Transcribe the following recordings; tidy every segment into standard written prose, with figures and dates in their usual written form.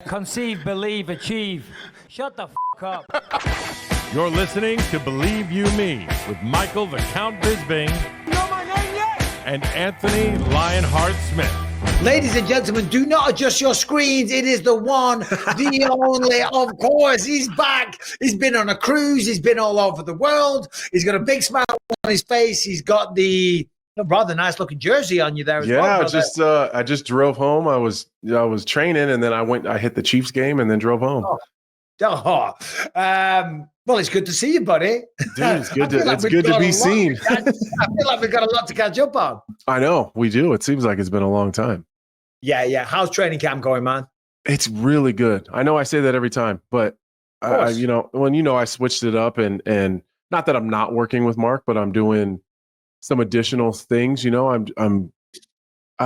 Conceive, believe, achieve. Shut the f*** up. You're listening to Believe You Me with Michael the Count Bisping Know my name yet? and Anthony Lionheart Smith. Ladies and gentlemen, do not adjust your screens. It is the one, the only, of course. He's back. He's been on a cruise. He's been all over the world. He's got a big smile on his face. He's got the rather nice looking jersey on you there as well. Yeah, I just drove home. I was training, and then I hit the Chiefs game and then drove home. Well, it's good to see you, buddy. Dude, it's good to be seen. I feel like we've got a lot to catch up on. I know, we do. It seems like it's been a long time. Yeah. How's training camp going, man? It's really good. I know I say that every time, but I switched it up and not that I'm not working with Mark, but I'm doing some additional things. I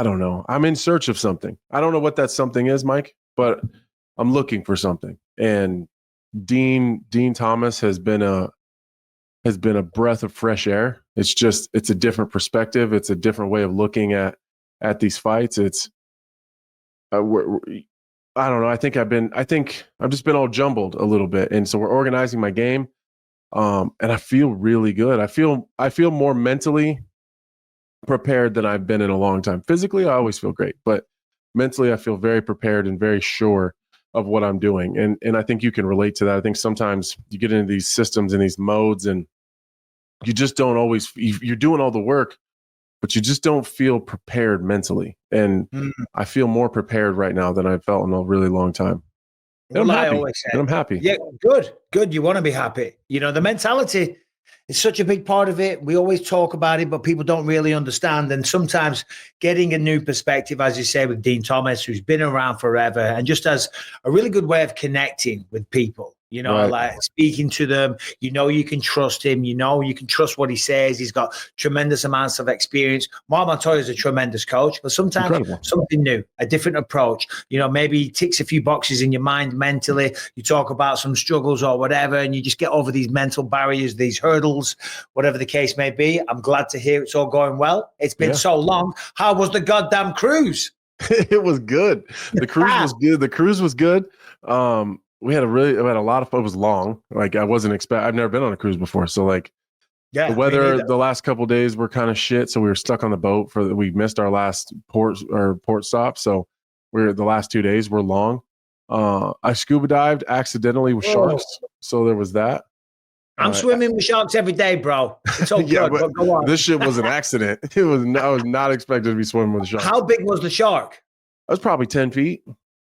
don't know. I'm in search of something. I don't know what that something is, Mike, but I'm looking for something. And Dean Thomas has been a breath of fresh air. It's a different perspective. It's a different way of looking at these fights. I don't know. I think I've just been all jumbled a little bit. And so we're organizing my game. And I feel really good. I feel more mentally prepared than I've been in a long time. Physically, I always feel great, but mentally I feel very prepared and very sure of what I'm doing. And I think you can relate to that. I think sometimes you get into these systems and these modes and you just don't always, you're doing all the work, but you just don't feel prepared mentally. And I feel more prepared right now than I've felt in a really long time. And I'm happy. Yeah, good. You want to be happy. The mentality is such a big part of it. We always talk about it, but people don't really understand. And sometimes getting a new perspective, as you say, with Dean Thomas, who's been around forever and just has a really good way of connecting with people. Right. Like speaking to them, you can trust him, you can trust what he says. He's got tremendous amounts of experience. Mark Montoya is a tremendous coach, but sometimes something new, a different approach. Maybe he ticks a few boxes in your mind mentally. You talk about some struggles or whatever, and you just get over these mental barriers, these hurdles, whatever the case may be. I'm glad to hear it's all going well. It's been so long. How was the goddamn cruise? It was good. The cruise was good. We had a lot of fun. It was long. Like I've never been on a cruise before. So the weather the last couple of days were kind of shit. So we were stuck on the boat we missed our last port stop. So the last 2 days were long. I scuba dived accidentally with sharks. So there was that. I'm swimming with sharks every day, bro. It's all good, but go on. This shit was an accident. I was not expected to be swimming with a shark. How big was the shark? It was probably 10 feet.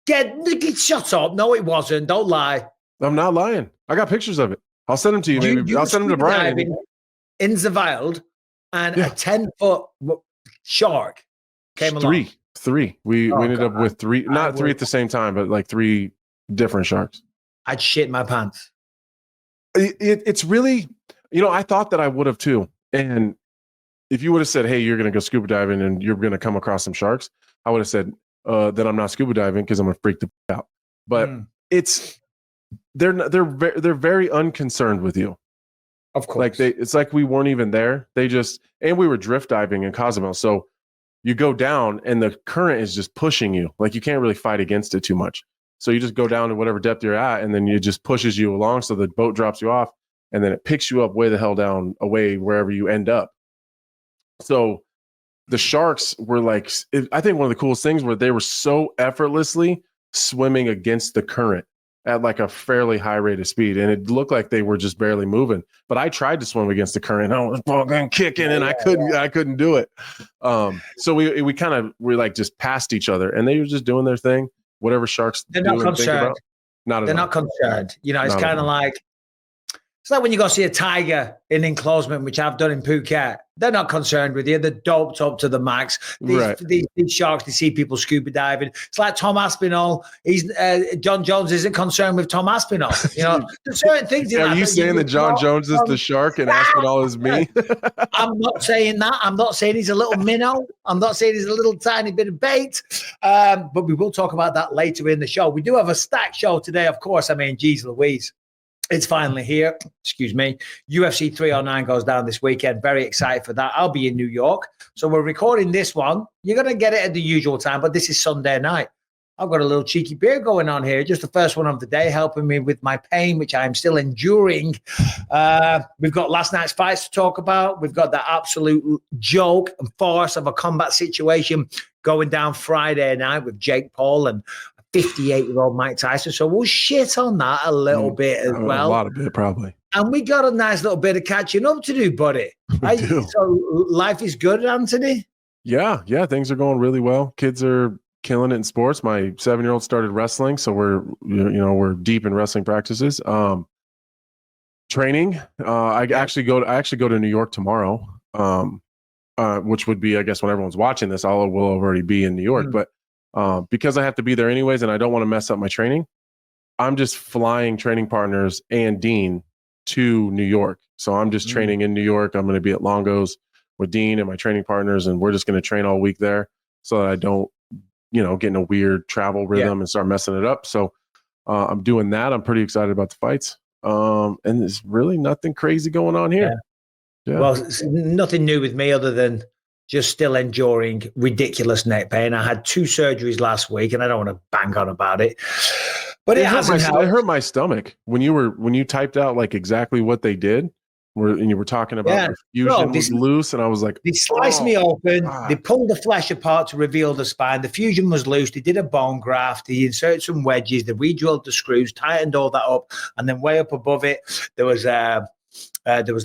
Shut up. No, it wasn't. Don't lie. I'm not lying. I got pictures of it. I'll send them to you. Maybe I'll send them to Brian. In the wild, and a 10-foot shark came along. Three. We ended up with three, not three at the same time, but like three different sharks. I'd shit my pants. It's really, I thought that I would have too. And if you would have said, hey, you're going to go scuba diving and you're going to come across some sharks, I would have said, that I'm not scuba diving because I'm gonna freak the out. But they're very unconcerned with you. Of course, it's like we weren't even there. And we were drift diving in Cozumel, so you go down and the current is just pushing you. Like you can't really fight against it too much. So you just go down to whatever depth you're at, and then it just pushes you along. So the boat drops you off, and then it picks you up way the hell down away wherever you end up. So the sharks were I think one of the coolest things were they were so effortlessly swimming against the current at like a fairly high rate of speed. And it looked like they were just barely moving, but I tried to swim against the current. I was fucking kicking and I couldn't do it. So we kind of were like just past each other and they were just doing their thing. Whatever sharks they're not concerned. They're not concerned. It's kind of like, it's like when you go see a tiger in enclosement, which I've done in Phuket. They're not concerned with you. They're doped up to the max. These sharks, they see people scuba diving. It's like Tom Aspinall. Jon Jones isn't concerned with Tom Aspinall. There's certain things. Are you saying that Jon Jones is the shark and Aspinall is me? I'm not saying that. I'm not saying he's a little minnow. I'm not saying he's a little tiny bit of bait. But we will talk about that later in the show. We do have a stacked show today, of course. Geez Louise. It's finally here. Excuse me. UFC 309 goes down this weekend. Very excited for that. I'll be in New York. So we're recording this one. You're going to get it at the usual time, but this is Sunday night. I've got a little cheeky beer going on here. Just the first one of the day, helping me with my pain, which I'm still enduring. We've got last night's fights to talk about. We've got the absolute joke and farce of a combat situation going down Friday night with Jake Paul and 58-year-old Mike Tyson. So we'll shit on that a little bit as well. A lot of it, probably. And we got a nice little bit of catching up to do, buddy. So life is good, Anthony? Yeah, things are going really well. Kids are killing it in sports. My 7-year-old started wrestling, so we're deep in wrestling practices. Training. I actually go to New York tomorrow, which would be, I guess, when everyone's watching this, will already be in New York. But because I have to be there anyways, and I don't want to mess up my training, I'm just flying training partners and Dean to New York. So I'm just training in New York. I'm going to be at Longo's with Dean and my training partners, and we're just going to train all week there so that I don't, get in a weird travel rhythm and start messing it up. So I'm doing that. I'm pretty excited about the fights. And there's really nothing crazy going on here. Yeah. Well, nothing new with me other than just still enduring ridiculous neck pain. I had 2 surgeries last week, and I don't want to bang on about it. But it hurt my stomach when you typed out like exactly what they did. And you were talking about the fusion was loose, and I was like, they sliced me open. They pulled the flesh apart to reveal the spine. The fusion was loose. They did a bone graft. They inserted some wedges. They re-drilled the screws, tightened all that up, and then way up above it, there was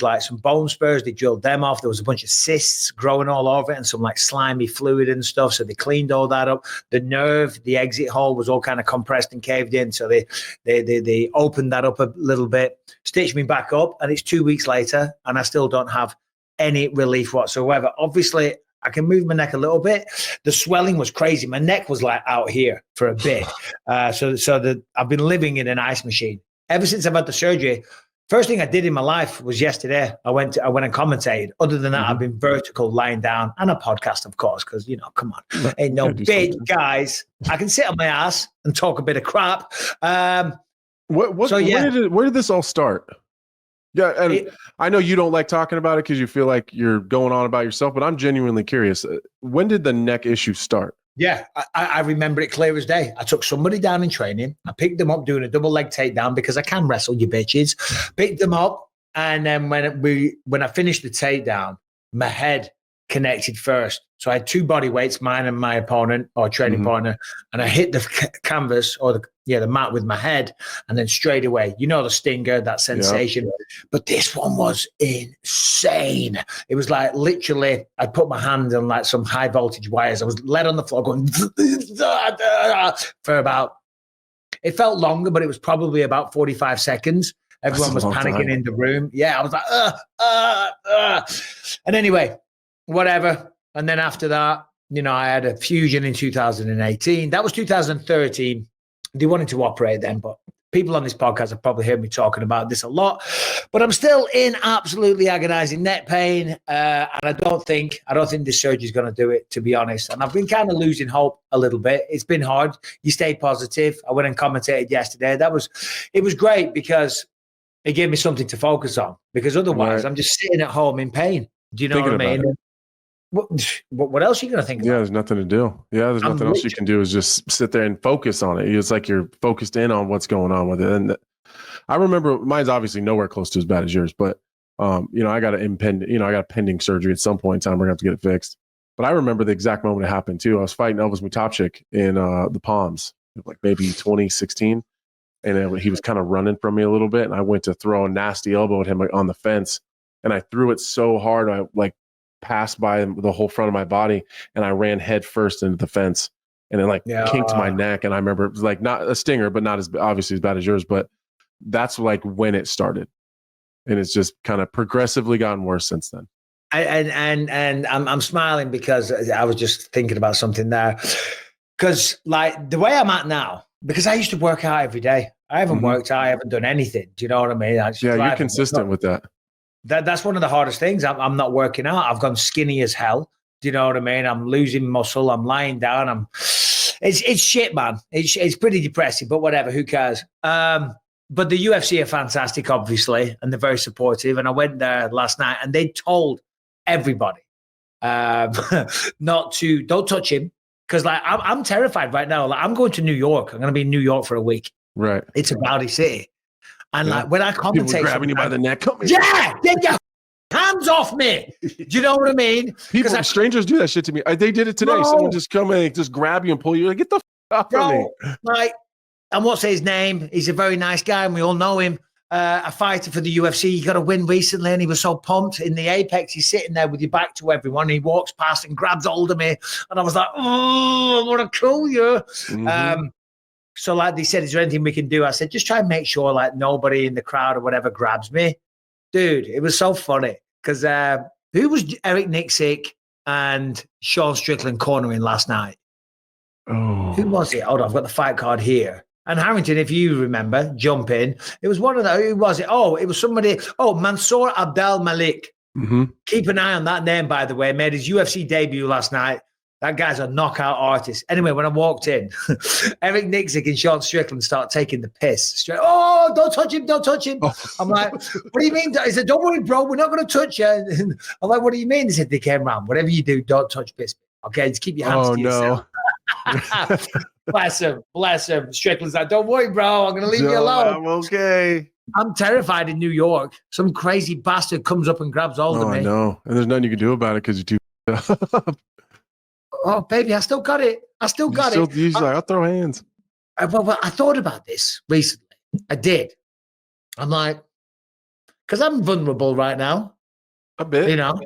like some bone spurs. They drilled them off. There was a bunch of cysts growing all over it and some like slimy fluid and stuff. So they cleaned all that up. The nerve, the exit hole was all kind of compressed and caved in. So they opened that up a little bit, stitched me back up, and it's 2 weeks later, and I still don't have any relief whatsoever. Obviously, I can move my neck a little bit. The swelling was crazy. My neck was like out here for a bit. So I've been living in an ice machine ever since I've had the surgery. First thing I did in my life was yesterday. I went and commentated. Other than that, I've been vertical, lying down, and a podcast, of course, because, come on. Ain't no big guys. I can sit on my ass and talk a bit of crap. Where did this all start? Yeah, and I know you don't like talking about it because you feel like you're going on about yourself, but I'm genuinely curious. When did the neck issue start? Yeah, I remember it clear as day. I took somebody down in training. I picked them up doing a double leg takedown because I can wrestle, you bitches. Picked them up, and then when I finished the takedown, my head connected first. So I had 2 body weights, mine and my opponent or training partner, and I hit the canvas or the mat with my head, and then straight away, the stinger, that sensation. Yeah. But this one was insane. It was like literally, I put my hand on like some high voltage wires. I was led on the floor going for about, it felt longer, but it was probably about 45 seconds. Everyone was panicking in the room. Yeah, I was like, And anyway, whatever. And then after that, I had a fusion in 2018. That was 2013. They wanted to operate then, but people on this podcast have probably heard me talking about this a lot. But I'm still in absolutely agonizing neck pain, and I don't think this surgery is going to do it, to be honest. And I've been kind of losing hope a little bit. It's been hard. You stay positive. I went and commentated yesterday. It was great because it gave me something to focus on. Because otherwise, I'm just sitting at home in pain. Do you know what I mean? What else are you going to think about? Yeah, there's nothing to do. Yeah, there's nothing else you can do is just sit there and focus on it. It's like you're focused in on what's going on with it. And I remember mine's obviously nowhere close to as bad as yours, but I got a pending surgery at some point in time. We're going to have to get it fixed. But I remember the exact moment it happened too. I was fighting Elvis Mutapchik in the Palms, like maybe 2016. And he was kind of running from me a little bit. And I went to throw a nasty elbow at him on the fence. And I threw it so hard, I passed by the whole front of my body, and I ran head first into the fence, and it kinked my neck. And I remember it was like not a stinger, but not as obviously as bad as yours. But that's like when it started, and it's just kind of progressively gotten worse since then. And I'm smiling because I was just thinking about something there. Because like the way I'm at now, because I used to work out every day. I haven't worked out. I haven't done anything. Do you know what I mean? You're consistent with that. That's one of the hardest things. I'm not working out. I've gone skinny as hell. Do you know what I mean? I'm losing muscle. I'm lying down. It's shit, man. It's pretty depressing, but whatever. Who cares? But the UFC are fantastic, obviously, and they're very supportive. And I went there last night, and they told everybody don't touch him Because like I'm terrified right now. Like I'm going to New York. I'm going to be in New York for a week. Right. It's a rowdy city. And like when I commentate, people grabbing you by the neck. Come here. Yeah, get your hands off me. Do you know what I mean? Strangers do that shit to me. They did it today. No. Someone just come and just grab you and pull you. Like, get the off of me. Like, I won't say his name. He's a very nice guy, and we all know him. A fighter for the UFC. He got a win recently, and he was so pumped. In the Apex, he's sitting there with your back to everyone. He walks past and grabs hold of me, and I was like, "Oh, I want to kill you." Mm-hmm. So like they said, is there anything we can do? I said, just try and make sure like nobody in the crowd or whatever grabs me. Dude, it was so funny because who was Eric Nixick and Sean Strickland cornering last night? Oh. Who was it? Hold on, I've got the fight card here. And Harrington, if you remember, jump in. It was one of the, who was it? Oh, it was somebody, Mansour Abdel Malik. Mm-hmm. Keep an eye on that name, by the way. Made his UFC debut last night. That guy's a knockout artist. Anyway, when I walked in, Eric Nixick and Sean Strickland start taking the piss. Straight, oh, don't touch him, don't touch him. Oh. I'm like, what do you mean? He said, don't worry, bro, we're not going to touch you. And I'm like, what do you mean? He said, they came around. Whatever you do, don't touch Bisping. Okay, just keep your hands to yourself. Bless him. Strickland's like, don't worry, bro, I'm going to leave you alone. I'm okay. I'm terrified in New York. Some crazy bastard comes up and grabs hold of me. I know. And there's nothing you can do about it because you're too Oh, baby, I still got it. He's like, I'll throw hands. Well, I thought about this recently. I did. I'm like, because I'm vulnerable right now. A bit. You know?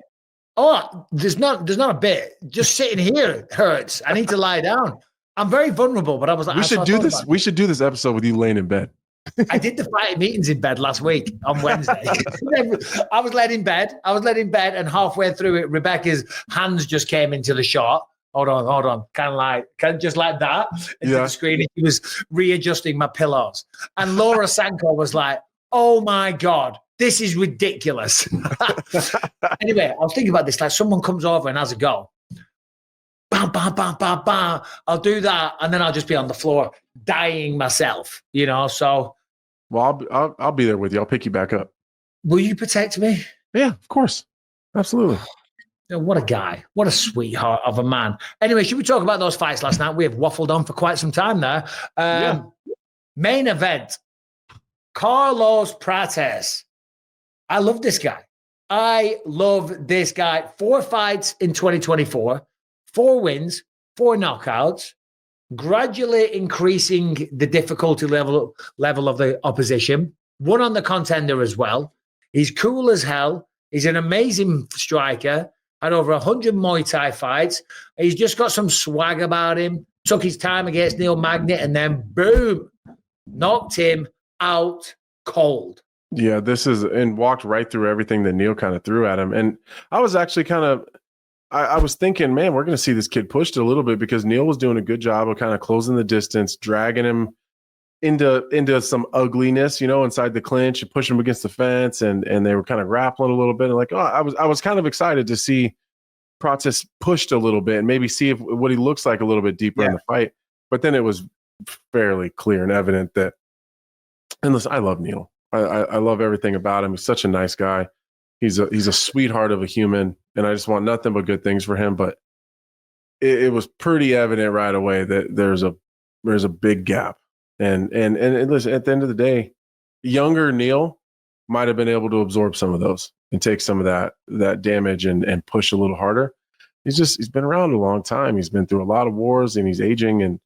Oh, there's not a bit. Just sitting here hurts. I need to lie down. I'm very vulnerable, but I was like, we should do this. We should do this episode with you laying in bed. I did the fighting meetings in bed last week on Wednesday. I was laid in bed, and halfway through it, Rebecca's hands just came into the shot. Hold on. Kind of just like that into the screen. And he was readjusting my pillows. And Laura Sanko was like, oh my God, this is ridiculous. Anyway, I was thinking about this. Like someone comes over and has a go. Bam, bam, bam, bam, bam. I'll do that. And then I'll just be on the floor dying myself, you know? So. Well, I'll be there with you. I'll pick you back up. Will you protect me? Yeah, of course. Absolutely. What a guy. What a sweetheart of a man. Anyway, should we talk about those fights last night? We have waffled on for quite some time there. Main event. Carlos Prates. I love this guy. 4 fights in 2024. 4 wins, 4 knockouts. Gradually increasing the difficulty level of the opposition. Won on the contender as well. He's cool as hell. He's an amazing striker. Had over 100 Muay Thai fights. He's just got some swag about him. Took his time against Neil Magny and then boom, knocked him out cold. Yeah, and walked right through everything that Neil kind of threw at him. And I was actually I was thinking, man, we're going to see this kid pushed a little bit because Neil was doing a good job of kind of closing the distance, dragging him into some ugliness, you know, inside the clinch and pushing him against the fence, and they were kind of grappling a little bit. And like, I was kind of excited to see Prates pushed a little bit and maybe see what he looks like a little bit deeper in the fight. But then it was fairly clear and evident that. And listen, I love Neil. I love everything about him. He's such a nice guy. He's a sweetheart of a human, and I just want nothing but good things for him. But it was pretty evident right away that there's a big gap. And listen, at the end of the day, younger Neil might have been able to absorb some of those and take some of that damage and push a little harder. He's been around a long time. He's been through a lot of wars and he's aging. And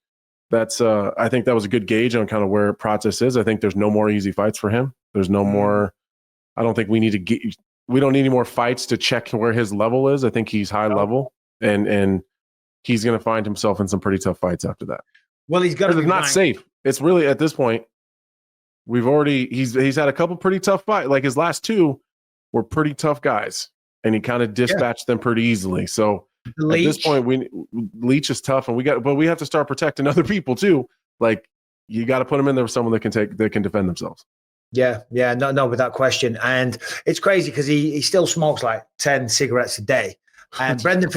that's I think that was a good gauge on kind of where Prates is. I think there's no more easy fights for him. There's no more. I don't think we don't need any more fights to check where his level is. I think he's high level and he's going to find himself in some pretty tough fights after that. Well, he's got to be not safe. It's really at this point. He's had a couple pretty tough fights. Like his last 2 were pretty tough guys, and he kind of dispatched them pretty easily. So at this point, Leach is tough, and we have to start protecting other people too. Like you got to put them in there with someone that can defend themselves. Yeah, no, without question. And it's crazy because he still smokes like 10 cigarettes a day. And Brendan,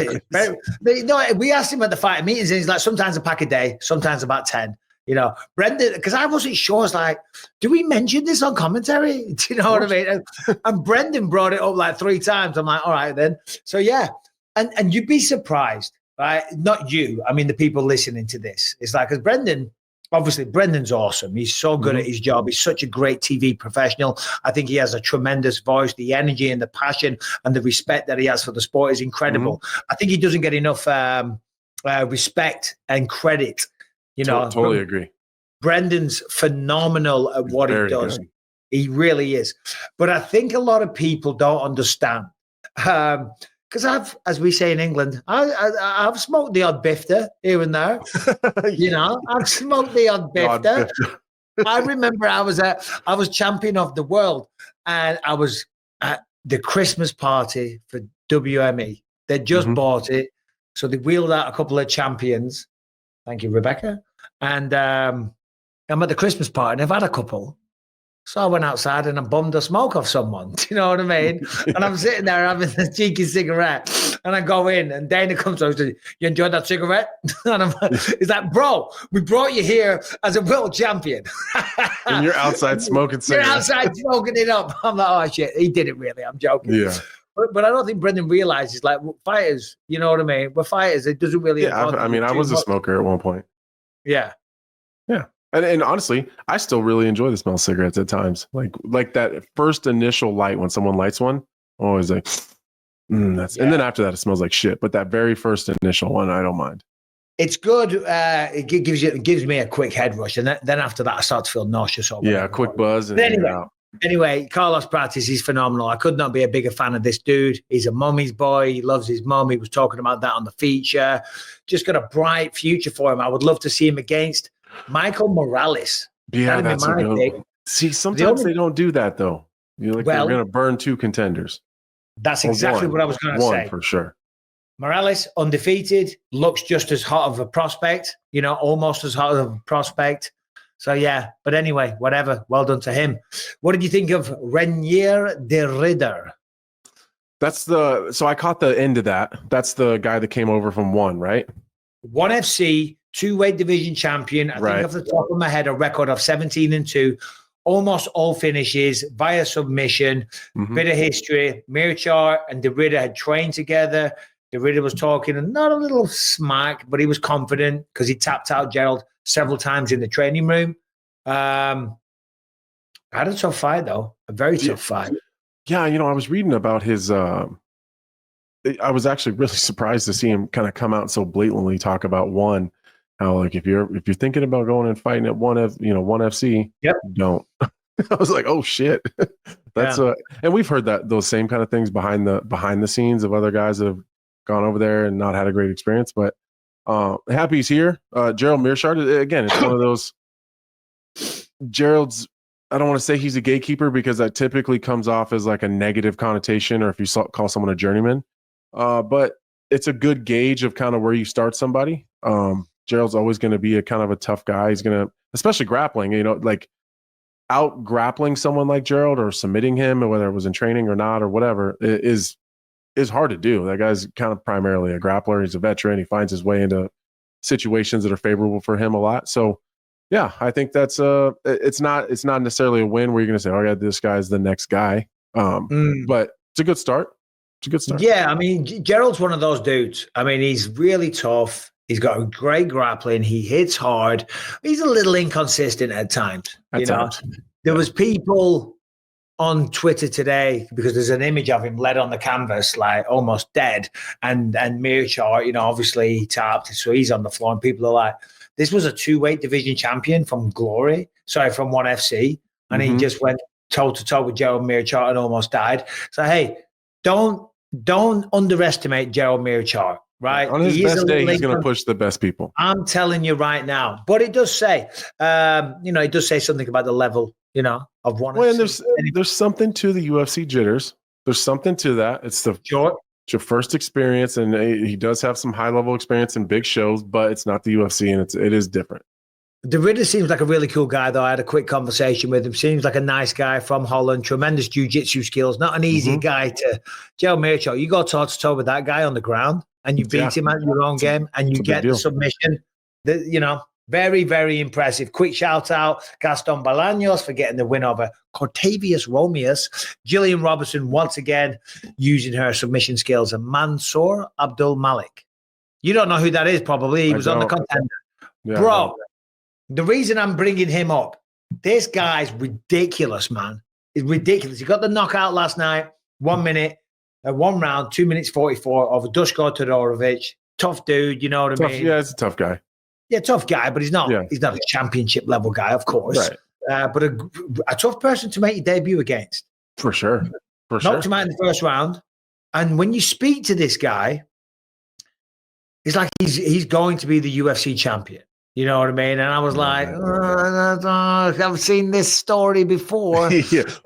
we asked him at the fighting meetings, and he's like, sometimes a pack a day, sometimes about 10. You know, Brendan, because I wasn't sure. I was like, do we mention this on commentary? Do you know what I mean? And Brendan brought it up like 3 times. I'm like, all right then. So yeah, and you'd be surprised. right? Not you. I mean, the people listening to this. It's like, because Brendan's awesome. He's so good at his job. He's such a great TV professional. I think he has a tremendous voice. The energy and the passion and the respect that he has for the sport is incredible. I think he doesn't get enough respect and credit. You know, totally agree. Brendan's phenomenal at what he does. Good. He really is. But I think a lot of people don't understand. Because as we say in England, I've smoked the odd bifter here and there. You know, I've smoked the odd bifter. I remember I was champion of the world, and I was at the Christmas party for WME. They just bought it, so they wheeled out a couple of champions. Thank you, Rebecca. And I'm at the Christmas party, and I've had a couple. So I went outside and I bummed a smoke off someone. Do you know what I mean? And I'm sitting there having a cheeky cigarette. And I go in and Dana comes over and says, "You enjoyed that cigarette?" And he's like, "Bro, we brought you here as a world champion." And you're outside smoking cigarettes. You're outside smoking it up. I'm like, "Oh, shit. He did it really. I'm joking." Yeah. But I don't think Brendan realizes, like, fighters, you know what I mean? We're fighters. It doesn't really. Yeah, I mean, I was a smoker at one point. Yeah. Yeah. And honestly, I still really enjoy the smell of cigarettes at times. Like that first initial light when someone lights one, I'm always like, that's. Yeah. And then after that, it smells like shit. But that very first initial one, I don't mind. It's good. It gives me a quick head rush, and then after that, I start to feel nauseous. Yeah, a quick buzz. And anyway, Carlos Prates, he's phenomenal. I could not be a bigger fan of this dude. He's a mummy's boy. He loves his mum. He was talking about that on the feature. Just got a bright future for him. I would love to see him against Michael Morales. Yeah, that's a good pick. See, sometimes they don't do that, though. They're going to burn two contenders. That's exactly what I was going to say. One, for sure. Morales, undefeated, looks just as hot of a prospect, almost as hot of a prospect. So, yeah. But anyway, whatever. Well done to him. What did you think of Reinier de Ridder? So I caught the end of that. That's the guy that came over from ONE, right? ONE FC, two-weight division champion. I think off the top of my head, a record of 17-2, almost all finishes via submission, bit of history. Meerschaert and de Ridder had trained together. De Ridder was talking, and not a little smack, but he was confident because he tapped out Gerald several times in the training room. Had a tough fight, though. A very tough fight. Yeah, I was reading about his I was actually really surprised to see him kind of come out and so blatantly talk about ONE. How, like, if you're thinking about going and fighting at ONE FC, don't. I was like, oh shit. That's and we've heard those same kind of things behind the scenes of other guys that have gone over there and not had a great experience. But happy he's here. Gerald Meerschaert, again, it's one of those. Gerald's, I don't want to say he's a gatekeeper because that typically comes off as like a negative connotation, or if you call someone a journeyman. But it's a good gauge of kind of where you start somebody. Gerald's always going to be a kind of a tough guy. He's going to, especially grappling, like out grappling someone like Gerald or submitting him, or whether it was in training or not or whatever, is hard to do. That guy's kind of primarily a grappler. He's a veteran. He finds his way into situations that are favorable for him a lot. So yeah, I think that's it's not necessarily a win where you're going to say, oh yeah, this guy's the next guy. But it's a good start. Yeah, I mean, Gerald's one of those dudes. I mean, he's really tough. He's got a great grappling. He hits hard. He's a little inconsistent at times. There was people on Twitter today, because there's an image of him led on the canvas, like almost dead. And Meerschaert, obviously he tapped, so he's on the floor. And people are like, this was a two-weight division champion from ONE FC. And he just went toe-to-toe with Gerald Meerschaert and almost died. So, hey, don't underestimate Gerald Meerschaert, right? On his best day, he's going to push the best people. I'm telling you right now. But it does say, it does say something about the level, of ONE. Well, and there's something to the UFC jitters. There's something to that. It's your first experience, and he does have some high-level experience in big shows, but it's not the UFC, and it is different. De Ridder seems like a really cool guy, though. I had a quick conversation with him. Seems like a nice guy from Holland. Tremendous jiu-jitsu skills. Not an easy guy to... Gerald Meerschaert, you go toe-to-toe with that guy on the ground, and you beat him at your own game, and you get the submission. Very, very impressive. Quick shout-out, Gaston Bolaños for getting the win over Cortavius Romeus. Gillian Robertson, once again, using her submission skills. And Mansour Abdul Malik. You don't know who that is, probably. He was on the Contender. Yeah, bro, the reason I'm bringing him up, this guy's ridiculous, man. It's ridiculous. He got the knockout last night, 1 minute, 1 round, 2 minutes 44 over Duško Todorovic. Tough dude, you know what I mean? Yeah, he's a tough guy. Yeah, tough guy, but he's not a championship level guy, of course. Right. But a tough person to make your debut against. For sure. Knocked him out in the first round. And when you speak to this guy, it's like he's going to be the UFC champion. You know what I mean? And I was like, I've seen this story before.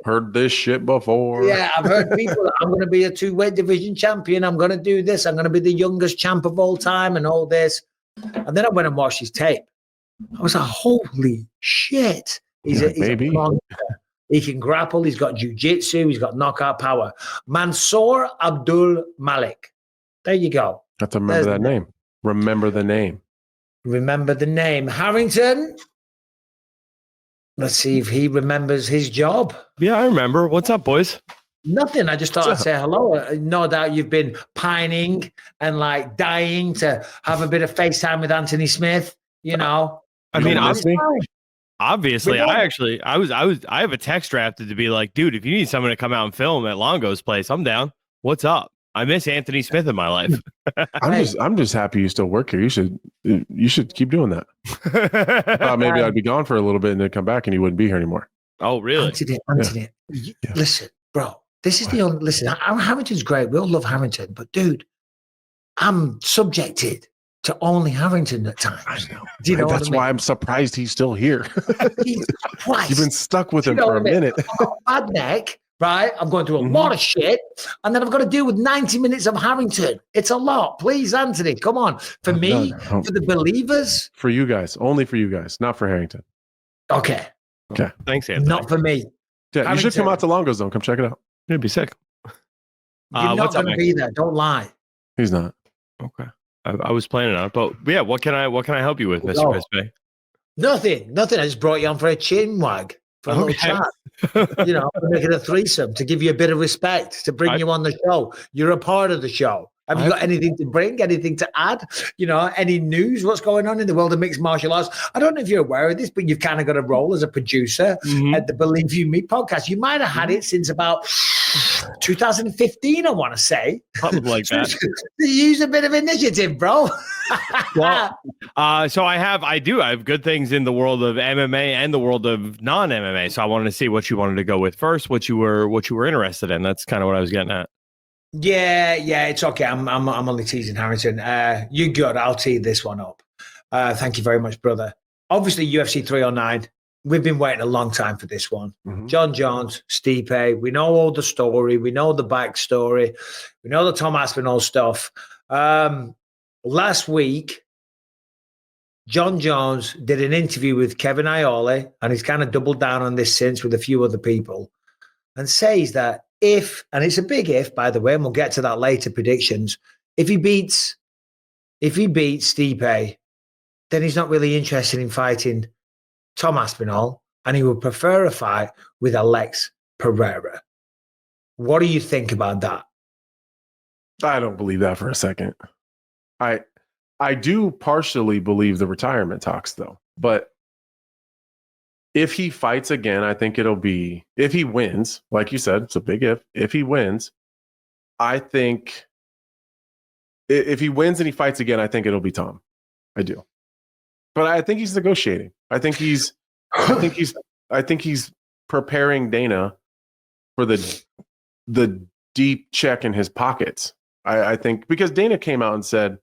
Heard this shit before. Yeah, I've heard people that I'm going to be a 2-weight division champion. I'm going to do this. I'm going to be the youngest champ of all time and all this. And then I went and watched his tape. I was like, holy shit. He's a monster. He can grapple. He's got jiu-jitsu. He's got knockout power. Mansour Abdul Malik. There you go. Have to remember that name. Remember the name. Remember the name. Harrington. Let's see if he remembers his job. Yeah, I remember. What's up, boys? Nothing. I just thought I'd say hello. No doubt you've been pining and like dying to have a bit of FaceTime with Anthony Smith. You know. I mean, obviously, I have a text drafted to be like, dude, if you need someone to come out and film at Longo's place, I'm down. What's up? I miss Anthony Smith in my life. I'm just happy you still work here. You should keep doing that. Maybe I'd be gone for a little bit and then come back and you wouldn't be here anymore. Oh, really? Anthony. Yeah. Listen, bro. This is the only. Listen, Harrington's great. We all love Harrington, but dude, I'm subjected to only Harrington at times. I know. Do you know That's why I'm surprised he's still here. Jesus Christ. You've been stuck with him for a minute. I've got a bad neck. Right, I'm going through a lot of shit, and then I've got to deal with 90 minutes of Harrington. It's a lot. Please, Anthony, come on. For me, for the believers. For you guys, only for you guys, not for Harrington. Okay. Thanks, Anthony. Not for me. Yeah, Harrington. You should come out to Longo's Zone. Come check it out. It'd be sick. You're not going to be there. Don't lie. He's not. Okay. I was planning on it, but yeah, what can I help you with, Mr. Bisping? Nothing. I just brought you on for a chin wag. For a little chat, you know, making a threesome to give you a bit of respect, to bring you on the show. You're a part of the show. Have you got anything to bring, anything to add? You know, any news? What's going on in the world of mixed martial arts? I don't know if you're aware of this, but you've kind of got a role as a producer at the Believe You Me podcast. You might have had it since about 2015, I want to say. Something like that. Use a bit of initiative, bro. Well, so I have good things in the world of MMA and the world of non-MMA. So I wanted to see what you wanted to go with first, what you were interested in. That's kind of what I was getting at. Yeah, it's okay. I'm only teasing Harrington. You're good. I'll tee this one up. Thank you very much, brother. Obviously, UFC 309. We've been waiting a long time for this one. Jon Jones, Stipe. We know all the story. We know the backstory. We know the Tom Aspinall stuff. Last week, Jon Jones did an interview with Kevin Iole, and he's kind of doubled down on this since with a few other people, and says that if, and it's a big if, by the way, and we'll get to that later, predictions, if he beats Stipe, then he's not really interested in fighting Tom Aspinall, and he would prefer a fight with Alex Periera. What do you think about that? I don't believe that for a second. I do partially believe the retirement talks, though. But if he fights again, I think it'll be, if he wins, like you said, it's a big if. If he wins, I think, if he wins and he fights again, I think it'll be Tom. I do. But I think he's negotiating. I think he's preparing Dana for the deep check in his pockets. I think because Dana came out and said,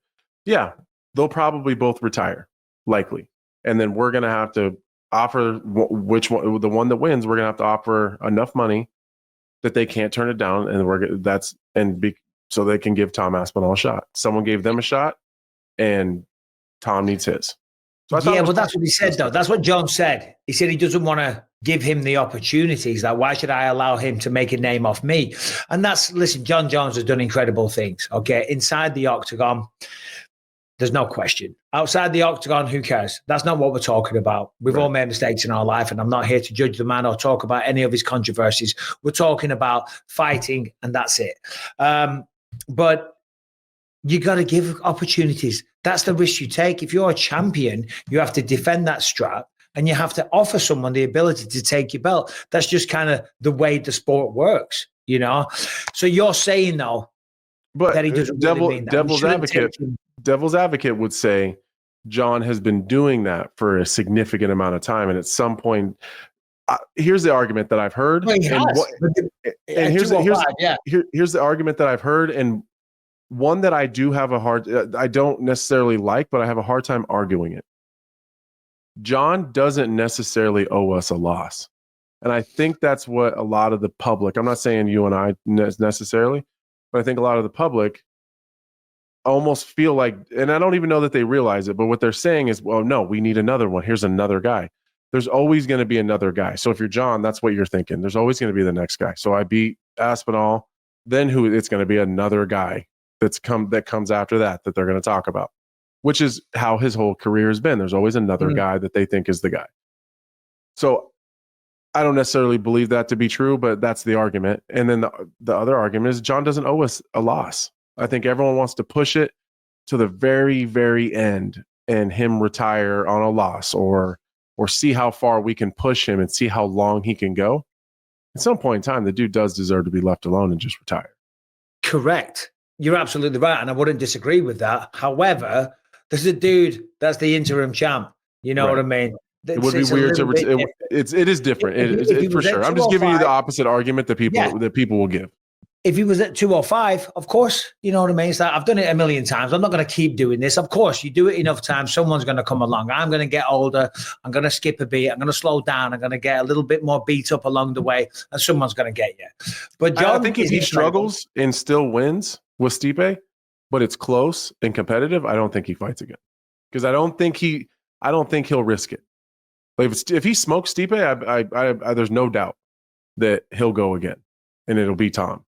yeah, they'll probably both retire, likely. And then we're going to have to offer which one, the one that wins, we're going to have to offer enough money that they can't turn it down. And so they can give Tom Aspinall a shot. Someone gave them a shot and Tom needs his. So but that's what he said, though. That's what Jon said. He said he doesn't want to give him the opportunities. Like, why should I allow him to make a name off me? And listen, Jon Jones has done incredible things. Okay. Inside the octagon, there's no question. Outside the octagon, who cares? That's not what we're talking about. We've all made mistakes in our life, and I'm not here to judge the man or talk about any of his controversies. We're talking about fighting, and that's it. But You got to give opportunities. That's the risk you take. If you're a champion, you have to defend that strap and you have to offer someone the ability to take your belt. That's just kind of the way the sport works, you know? So you're saying, though, but that he doesn't really mean that. Devil's advocate would say Jon has been doing that for a significant amount of time. And at some point, here's the argument that I've heard. Well, here's the argument that I've heard. And one that I do have I don't necessarily like, but I have a hard time arguing it. Jon doesn't necessarily owe us a loss. And I think that's what a lot of the public, I'm not saying you and I necessarily, but I think a lot of the public almost feel like, and I don't even know that they realize it, but what they're saying is, well, no, we need another one. Here's another guy. There's always going to be another guy. So if you're Jon, that's what you're thinking. There's always going to be the next guy. So I beat Aspinall, then it's going to be another guy that comes after that they're going to talk about, which is how his whole career has been. There's always another guy that they think is the guy. So I don't necessarily believe that to be true, but that's the argument. And then the other argument is Jon doesn't owe us a loss. I think everyone wants to push it to the very, very end and him retire on a loss or see how far we can push him and see how long he can go. At some point in time, the dude does deserve to be left alone and just retire. Correct. You're absolutely right. And I wouldn't disagree with that. However, there's a dude that's the interim champ. You know what I mean? It would be weird to it is different. It for sure. I'm just giving you the opposite argument that people will give. If he was at 205, of course, you know what I mean? It's like, I've done it a million times. I'm not going to keep doing this. Of course, you do it enough times, someone's going to come along. I'm going to get older. I'm going to skip a beat. I'm going to slow down. I'm going to get a little bit more beat up along the way, and someone's going to get you. But Jon, I think if he struggles and still wins with Stipe, but it's close and competitive, I don't think he fights again. Because I don't think he'll risk it. Like if he smokes Stipe, I there's no doubt that he'll go again, and it'll be Tom.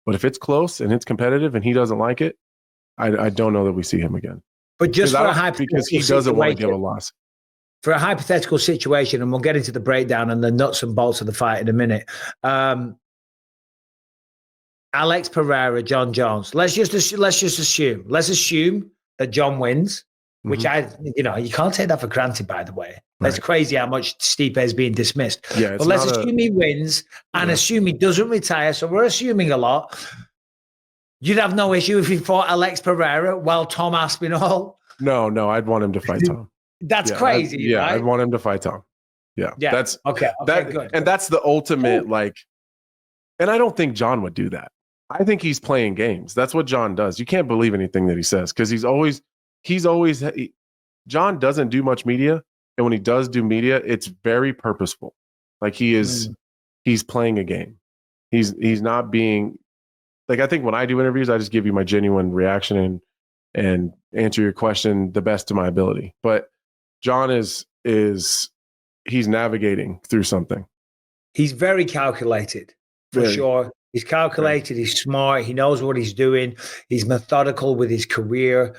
But if it's close and it's competitive and he doesn't like it, I don't know that we see him again. But just for a hypothetical because he doesn't want to give a loss. For a hypothetical situation, and we'll get into the breakdown and the nuts and bolts of the fight in a minute. Alex Periera, Jon Jones. Let's just assume. Let's assume that Jon wins, which you can't take that for granted, by the way. That's crazy how much Stipe is being dismissed. Yeah, but let's assume he wins and assume he doesn't retire. So we're assuming a lot. You'd have no issue if he fought Alex Periera while Tom Aspinall. No, I'd want him to fight Tom. That's crazy. Right? I'd want him to fight Tom. Yeah. That's okay. Good. And that's the ultimate, and I don't think Jon would do that. I think he's playing games. That's what Jon does. You can't believe anything that he says because Jon doesn't do much media. And when he does do media, it's very purposeful. Like he's playing a game. He's not being like, I think when I do interviews, I just give you my genuine reaction and answer your question the best to my ability. But Jon he's navigating through something. He's very calculated for sure. He's calculated. He's smart. He knows what he's doing. He's methodical with his career.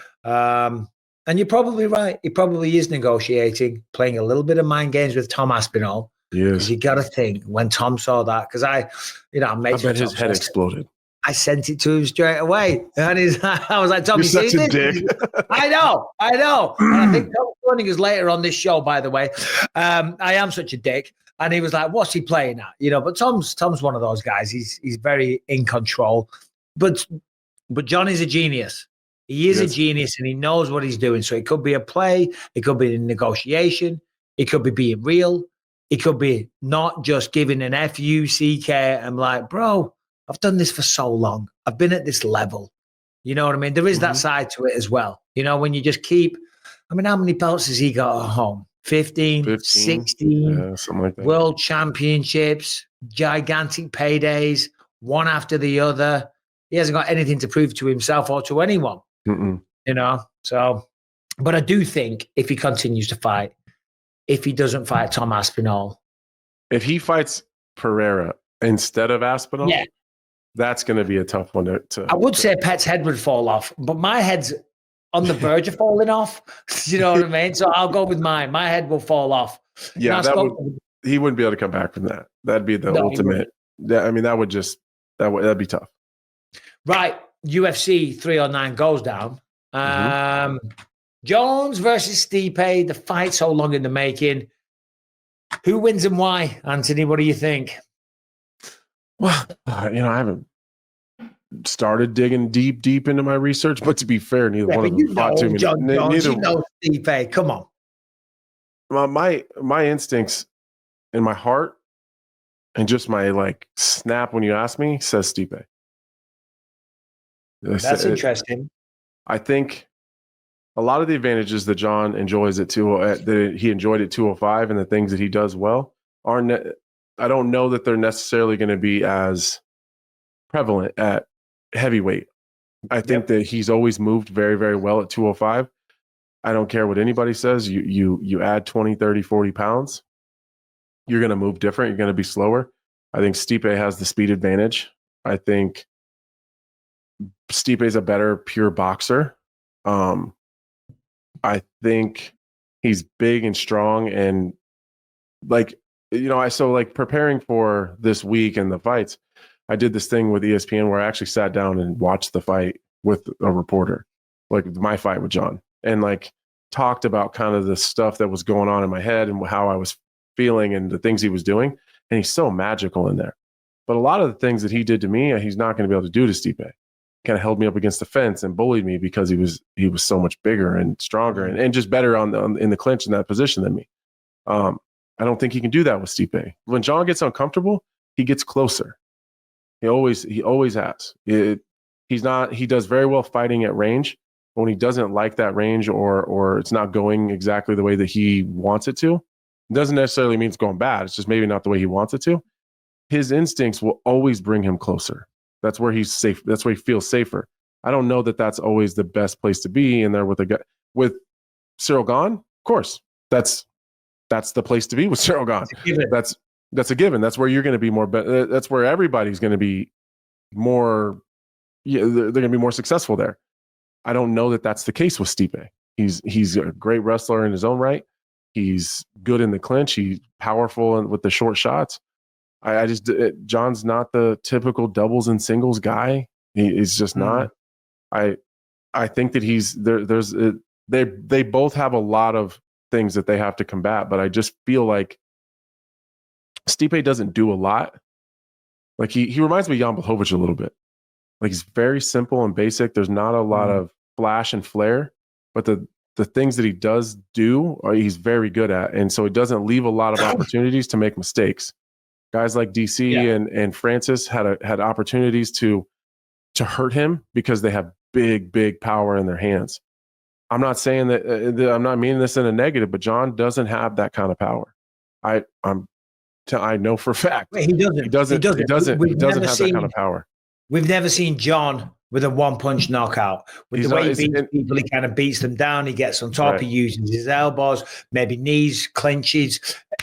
And you're probably right. He probably is negotiating, playing a little bit of mind games with Tom Aspinall. Yes. You got to think when Tom saw that, because I bet his head exploded. I sent it to him straight away. And I was like, Tom, you're such a dick. I know. And I think Tom's joining us later on this show, by the way. I am such a dick. And he was like, what's he playing at? But Tom's one of those guys. He's very in control. But Jon is a genius. He is a genius and he knows what he's doing. So it could be a play. It could be a negotiation. It could be being real. It could be not just giving an F-U-C-K. I'm like, bro, I've done this for so long. I've been at this level. You know what I mean? There is that side to it as well. When you just keep, how many belts has he got at home? 15 16, something like that. World championships, gigantic paydays, one after the other. He hasn't got anything to prove to himself or to anyone. So, but I do think if he continues to fight, if he doesn't fight Tom Aspinall, if he fights Periera instead of Aspinall, that's going to be a tough one to I would say Pet's head would fall off, but my head's on the verge of falling off. You know what I mean? So I'll go with mine. My head will fall off. Yeah, he wouldn't be able to come back from that. That'd be the ultimate. That'd be tough. Right. UFC 309 goes down. Jones versus Stipe, the fight so long in the making. Who wins and why, Anthony? What do you think? Well, I haven't started digging deep into my research, but to be fair, neither one of them fought too many. Jon Jones, you know Stipe. Come on. My instincts and my heart and just my snap when you ask me says Stipe. That's interesting. I think a lot of the advantages that Jon enjoys that he enjoyed at 205 and the things that he does well I don't know that they're necessarily going to be as prevalent at heavyweight. I think that he's always moved very, very well at 205. I don't care what anybody says. You add 20, 30, 40 pounds, you're going to move different. You're going to be slower. I think Stipe has the speed advantage. I think Stipe is a better pure boxer. I think he's big and strong and preparing for this week and the fights, I did this thing with ESPN where I actually sat down and watched the fight with a reporter, my fight with Jon, and talked about kind of the stuff that was going on in my head and how I was feeling and the things he was doing. And he's so magical in there. But a lot of the things that he did to me, he's not going to be able to do to Stipe. Kind of held me up against the fence and bullied me because he was so much bigger and stronger and just better in the clinch in that position than me. I don't think he can do that with Stipe. When Jon gets uncomfortable, he gets closer. He always has. He does very well fighting at range. But when he doesn't like that range or it's not going exactly the way that he wants it to, it doesn't necessarily mean it's going bad. It's just maybe not the way he wants it to. His instincts will always bring him closer. That's where he's safe. That's where he feels safer. I don't know that that's always the best place to be in there with a guy. With Cyril Gane, of course, that's the place to be with Cyril Gane. That's a given. That's where you're going to be more. That's where everybody's going to be more. Yeah, they're going to be more successful there. I don't know that that's the case with Stipe. He's a great wrestler in his own right. He's good in the clinch. He's powerful with the short shots. Jon's not the typical doubles and singles guy. He's just not. I think that they both have a lot of things that they have to combat, but I just feel like Stipe doesn't do a lot. He reminds me of Jan Blachowicz a little bit. He's very simple and basic. There's not a lot of flash and flair, but the things that he does do, he's very good at. And so he doesn't leave a lot of opportunities to make mistakes. Guys like DC and Francis had opportunities to hurt him because they have big power in their hands. I'm not saying that I'm not meaning this in a negative, but Jon doesn't have that kind of power. I know for a fact he doesn't. He doesn't have that kind of power. We've never seen Jon with a one-punch knockout. With the way he beats people, he kind of beats them down. He gets on top. Right. He uses his elbows, maybe knees, clinches,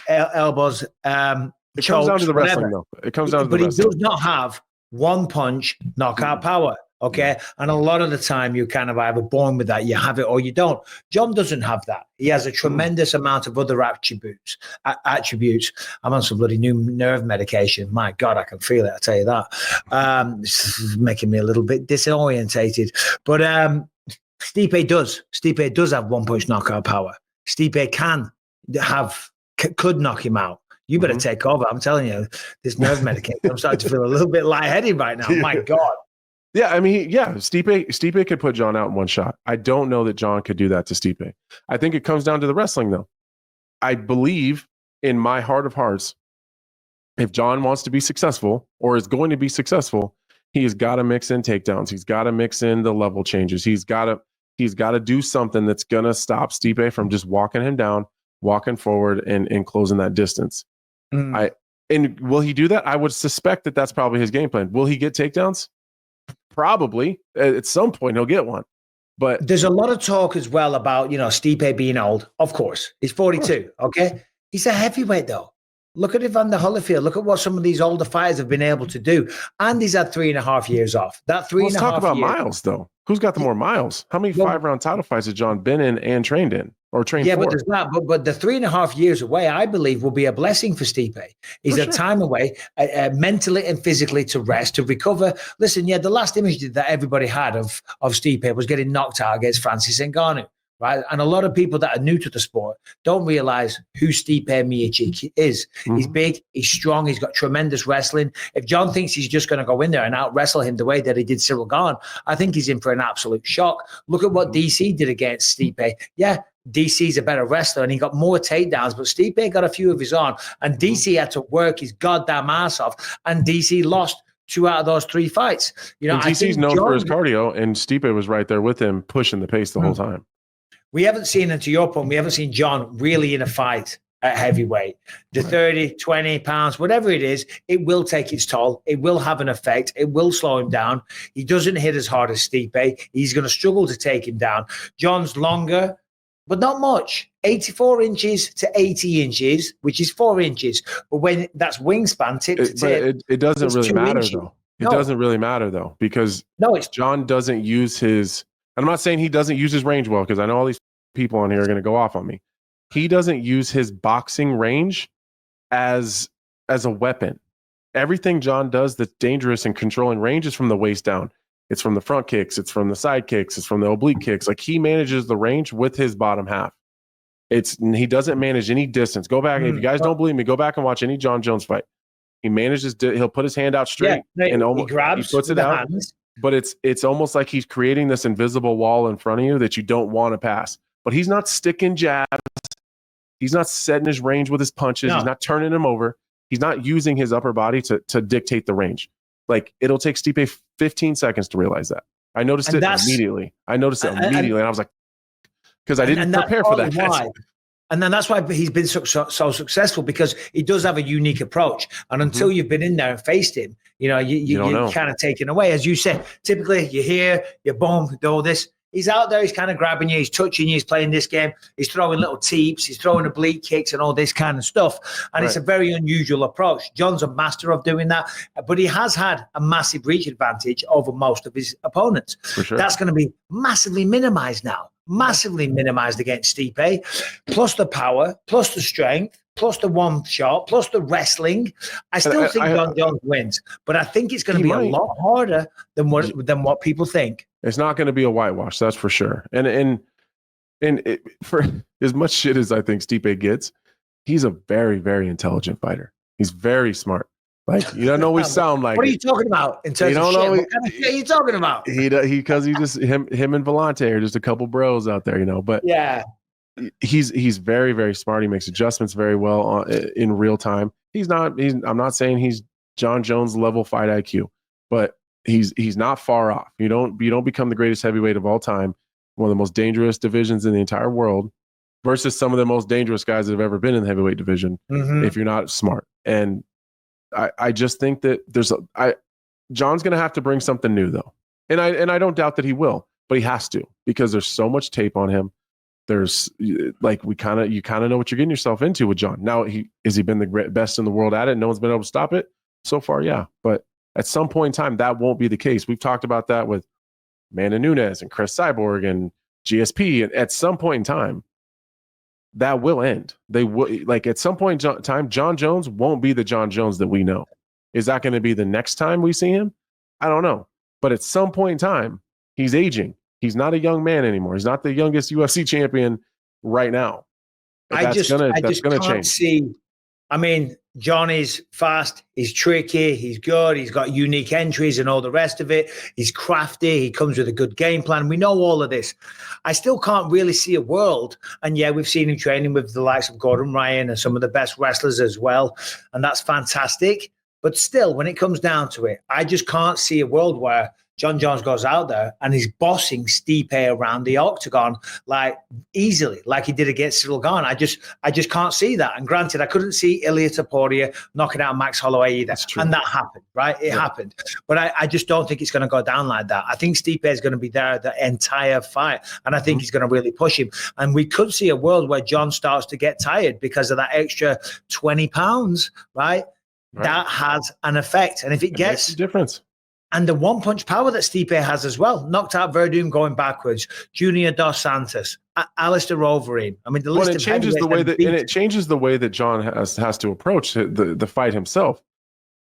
elbows. It comes down to the wrestling, though. It comes down to the wrestling. But he does not have one-punch knockout power. Okay, and a lot of the time you're kind of either born with that, you have it or you don't. Jon doesn't have that. He has a tremendous amount of other attributes. I'm on some bloody new nerve medication. My God, I can feel it. I tell you that. It's making me a little bit disorientated. But Stipe does have one-punch knockout power. Stipe could knock him out. You better take over. I'm telling you, this nerve medication. I'm starting to feel a little bit lightheaded right now. My God. Yeah, I mean, Stipe could put Jon out in one shot. I don't know that Jon could do that to Stipe. I think it comes down to the wrestling, though. I believe in my heart of hearts, if Jon wants to be successful or is going to be successful, he has got to mix in takedowns. He's got to mix in the level changes. He's got to do something that's going to stop Stipe from just walking him down, walking forward, and closing that distance. And will he do that? I would suspect that that's probably his game plan. Will he get takedowns? Probably. At some point he'll get one. But there's a lot of talk as well about, Stipe being old. Of course. He's 42. Okay. He's a heavyweight though. Look at Evander Holyfield. Look at what some of these older fighters have been able to do. And he's had 3.5 years off. Let's talk about miles though. Who's got the more miles? How many 5-round title fights has Jon been in and trained in? or train yeah, for. but there's that. But the 3.5 years away, I believe, will be a blessing for Stipe. He's a time away, mentally and physically, to rest, to recover. Listen, the last image that everybody had of Stipe was getting knocked out against Francis Ngannou. Right. And a lot of people that are new to the sport don't realize who Stipe Miocic is. He's big, he's strong, he's got tremendous wrestling. If Jon thinks he's just going to go in there and out wrestle him the way that he did Cyril Gahn, I think he's in for an absolute shock. Look at what DC did against Stipe. Yeah, DC's a better wrestler and he got more takedowns, but Stipe got a few of his own. And DC had to work his goddamn ass off. And DC lost 2 out of those 3 fights. And DC's known for his cardio, and Stipe was right there with him, pushing the pace the whole time. We haven't seen, and to your point, we haven't seen Jon really in a fight at heavyweight. The 30, 20 pounds, whatever it is, it will take its toll. It will have an effect. It will slow him down. He doesn't hit as hard as Stipe. He's going to struggle to take him down. Jon's longer, but not much. 84 inches to 80 inches, which is 4 inches. But when that's wingspan, tip to tip. It doesn't really matter, though. It doesn't really matter, though, because Jon doesn't use his... I'm not saying he doesn't use his range well, because I know all these people on here are going to go off on me. He doesn't use his boxing range as a weapon. Everything Jon does that's dangerous and controlling range is from the waist down. It's from the front kicks. It's from the side kicks. It's from the oblique kicks. Like, he manages the range with his bottom half. He doesn't manage any distance. Go back. If you guys don't believe me, go back and watch any Jon Jones fight. He manages he'll put his hand out straight and he puts it out. Hands. But it's almost like he's creating this invisible wall in front of you that you don't want to pass. But he's not sticking jabs. He's not setting his range with his punches. He's not turning him over. He's not using his upper body to dictate the range. Like, it'll take Stipe 15 seconds to realize that. I noticed it immediately. And I was like, because I didn't prepare for that. And then that's why he's been so successful, because he does have a unique approach. And until you've been in there and faced him, you're kind of taken away. As you said, typically you're here, you boom, do all this. He's out there, he's kind of grabbing you, he's touching you, he's playing this game, he's throwing little teeps, he's throwing oblique kicks and all this kind of stuff. And it's a very unusual approach. Jon's a master of doing that, but he has had a massive reach advantage over most of his opponents. For sure. That's going to be massively minimized now. Massively minimized against Stipe, plus the power, plus the strength, plus the one shot, plus the wrestling. I still think Jon Jones wins, but I think it's going to be a lot harder than what people think. It's not going to be a whitewash, that's for sure. And for as much shit as I think Stipe gets, he's a very, very intelligent fighter. He's very smart. Like, you don't always sound like. What are you talking about in terms of shit? What kind of shit are you talking about? Because he just him and Volante are just a couple bros out there, But yeah, he's very, very smart. He makes adjustments very well in real time. I'm not saying he's Jon Jones level fight IQ, but he's not far off. You don't become the greatest heavyweight of all time, one of the most dangerous divisions in the entire world, versus some of the most dangerous guys that have ever been in the heavyweight division. If you're not smart. And I just think that Jon's going to have to bring something new, though, and I don't doubt that he will, but he has to, because there's so much tape on him. There's like you kind of know what you're getting yourself into with Jon. Now, has he been the best in the world at it? No one's been able to stop it so far, yeah. But at some point in time, that won't be the case. We've talked about that with Amanda Nunes and Chris Cyborg and GSP, and at some point in time, that will end. They will, like, at some point in time, Jon Jones won't be the Jon Jones that we know. Is that going to be the next time we see him? I don't know. But at some point in time, he's aging. He's not a young man anymore. He's not the youngest UFC champion right now. I just can't see. I mean, Jon is fast, he's tricky, he's good, he's got unique entries and all the rest of it. He's crafty, he comes with a good game plan. We know all of this. I still can't really see a world. And yeah, we've seen him training with the likes of Gordon Ryan and some of the best wrestlers as well. And that's fantastic. But still, when it comes down to it, I just can't see a world where Jon Jones goes out there and he's bossing Stipe around the octagon like easily, like he did against Cyril Gahn. I just can't see that. And granted, I couldn't see Ilia Topuria knocking out Max Holloway either. And that happened, right? It happened. But I just don't think it's going to go down like that. I think Stipe is going to be there the entire fight. And I think he's going to really push him. And we could see a world where Jon starts to get tired because of that extra 20 pounds, right? That has an effect. And if it gets a difference. And the one-punch power that Stipe has as well. Knocked out Verdum going backwards. Junior Dos Santos. Alistair Overeem. I mean, the list it changes the way that, and it changes the way that Jon has to approach the fight himself.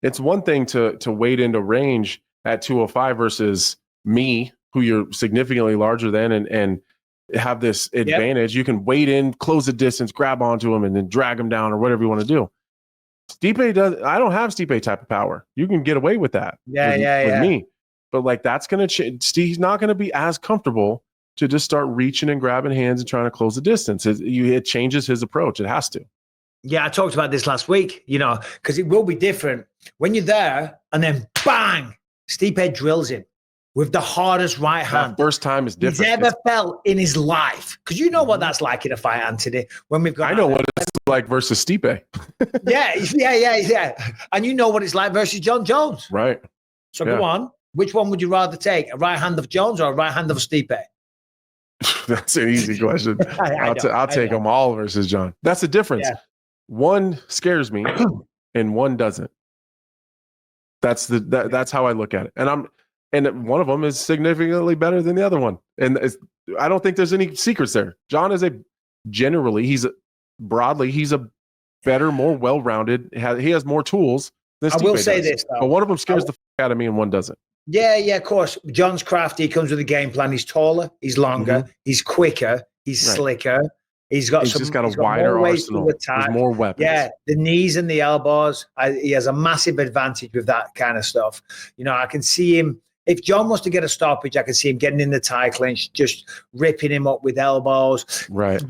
It's one thing to wade into range at 205 versus me, who you're significantly larger than, and have this advantage. You can wade in, close the distance, grab onto him, and then drag him down or whatever you want to do. Stipe does. I don't have Stipe type of power. You can get away with that. With me, but like that's gonna change. He's not gonna be as comfortable to just start reaching and grabbing hands and trying to close the distance. It changes his approach. It has to. Yeah, I talked about this last week. Because it will be different when you're there, and then bang, Stipe drills him with the hardest right hand. That first time is different. He's ever felt in his life. Because you know what that's like in a fight, Anthony. When we've got, I know what it's like versus Stipe. yeah. And you know what it's like versus Jon Jones. Right. So go on. Which one would you rather take? A right hand of Jones or a right hand of Stipe? That's an easy question. I'll take them all versus Jon. That's the difference. Yeah. One scares me and one doesn't. That's how I look at it. And one of them is significantly better than the other one. And I don't think there's any secrets there. Jon is he's a better, more well-rounded. He has more tools than Stipe I will say does. This, though. But one of them scares the fuck out of me and one doesn't. Yeah, of course. Jon's crafty. He comes with a game plan. He's taller. He's longer. He's quicker. He's slicker. He's just got a wider arsenal. There's more weapons. Yeah, the knees and the elbows. He has a massive advantage with that kind of stuff. I can see him. If Jon wants to get a stoppage, I can see him getting in the tie clinch, just ripping him up with elbows,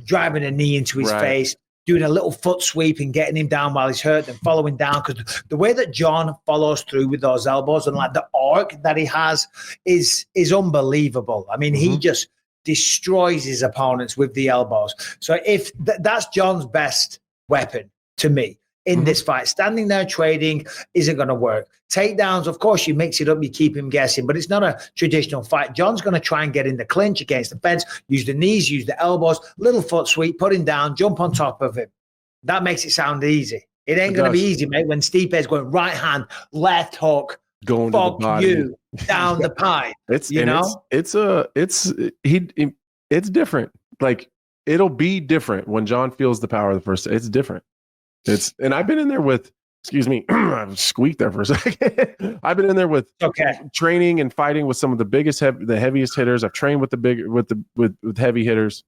driving a knee into his face, doing a little foot sweep and getting him down while he's hurt and following down. Because the way that Jon follows through with those elbows and like the arc that he has is unbelievable. I mean, he just destroys his opponents with the elbows. So if that's Jon's best weapon to me in this fight, standing there trading isn't going to work. Takedowns, of course, you mix it up, you keep him guessing, but it's not a traditional fight. Jon's going to try and get in the clinch against the fence, use the knees, use the elbows, little foot sweep, put him down, jump on top of him. That makes it sound easy. It ain't going to be easy, mate, when Stipe is going right hand, left hook, going to the body. You down the pipe. It's different. Like it'll be different when Jon feels the power of the first. It's different. And I've been in there with. Excuse me, I squeaked there for a second. I've been in there with training and fighting with some of the biggest, the heaviest hitters. I've trained with with heavy hitters.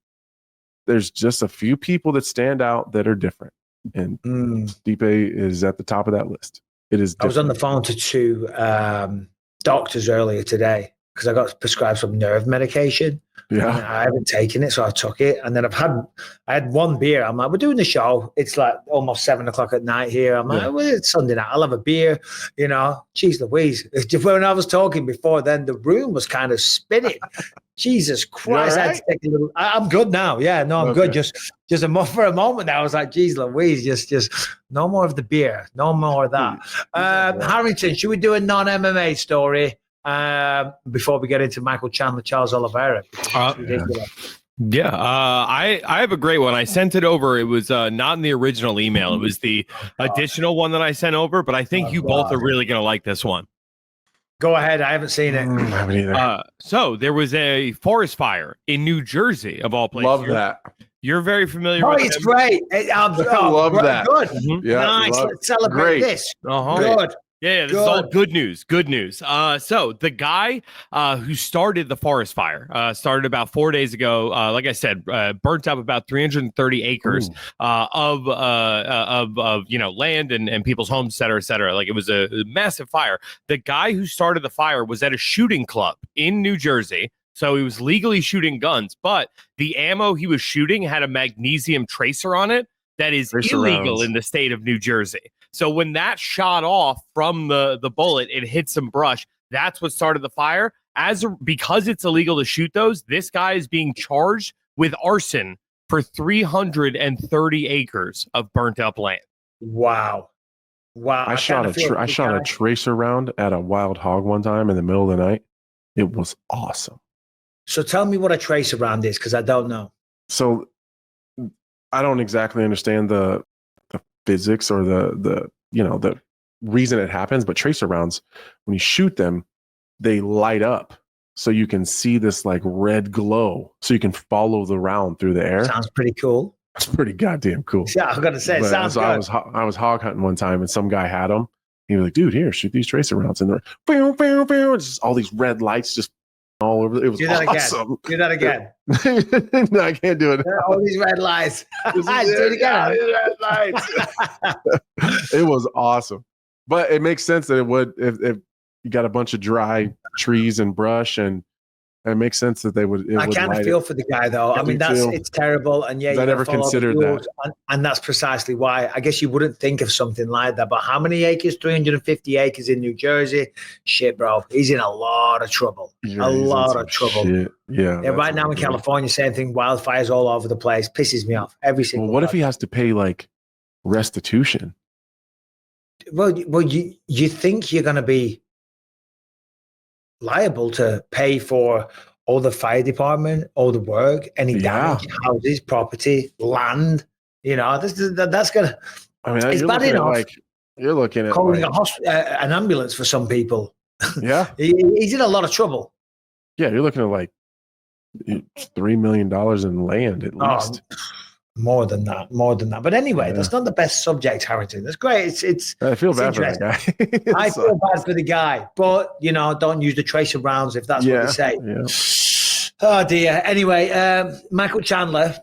There's just a few people that stand out that are different, and Stipe is at the top of that list. It is. Different. I was on the phone to two doctors earlier today because I got prescribed some nerve medication. Yeah, I haven't taken it, so I took it, and then I had one beer. I'm like, we're doing the show. It's like almost 7:00 at night here. I'm like, well, it's Sunday night. I'll have a beer. Jeez Louise. When I was talking before, then the room was kind of spinning. Jesus Christ! I had to take a little. I'm good now. Yeah, no, I'm good. Just for a moment. I was like, geez Louise, just no more of the beer, no more of that. Harrington, should we do a non-MMA story? Before we get into Michael Chandler, Charles Oliveira. I have a great one. I sent it over. It was not in the original email. It was the additional one that I sent over, but I think you both are really going to like this one. Go ahead. I haven't seen it. I haven't either. So there was a forest fire in New Jersey, of all places. Love that. You're very familiar with it. It's great. I love that. Good. Mm-hmm. Yeah, nice. Let's celebrate this. Good. Yeah, this is all good news. Good news. So the guy who started the forest fire started about 4 days ago. Like I said, burnt up about 330 acres of land and people's homes, et cetera. Like it was a massive fire. The guy who started the fire was at a shooting club in New Jersey. So he was legally shooting guns, but the ammo he was shooting had a magnesium tracer on it that is illegal in the state of New Jersey. So when that shot off from the bullet, it hit some brush. That's what started the fire. Because it's illegal to shoot those, this guy is being charged with arson for 330 acres of burnt up land. Wow. I shot a tracer round at a wild hog one time in the middle of the night. It was awesome. So tell me what a tracer round is, because I don't know. So I don't exactly understand the physics or the reason it happens, but tracer rounds, when you shoot them, they light up. So you can see this like red glow. So you can follow the round through the air. Sounds pretty cool. It's pretty goddamn cool. Yeah, I'm going to say, it sounds good. I was hog hunting one time and some guy had them. He was like, dude, here, shoot these tracer rounds. And they're just all these red lights just all over. It was awesome. Do that again. No, I can't do it. All these red lights. Do it again. Red lights. It was awesome. But it makes sense that it would, if you got a bunch of dry trees and brush, and it makes sense that they would. I kind of feel for the guy though. I mean, it's terrible. And yeah, I never considered that. And that's precisely why. I guess you wouldn't think of something like that. But how many acres? 350 acres in New Jersey. Shit, bro. He's in a lot of trouble. Yeah, a lot of trouble. Shit. Yeah. Right now in California, same thing. Wildfires all over the place. Pisses me off every single. Well, what if he has to pay like restitution? Well, you think you're going to be liable to pay for all the fire department, all the work, any damage, houses, property, land. You know, that's gonna. I mean, it's bad enough. You're looking at calling an ambulance for some people. Yeah, he's in a lot of trouble. Yeah, you're looking at like $3 million in land at least. More than that. But anyway, that's not the best subject, Harrington. That's great. I feel bad for that guy. I feel bad for the guy, but don't use the tracer rounds if that's what they say. Yeah. Oh dear. Anyway, Michael Chandler,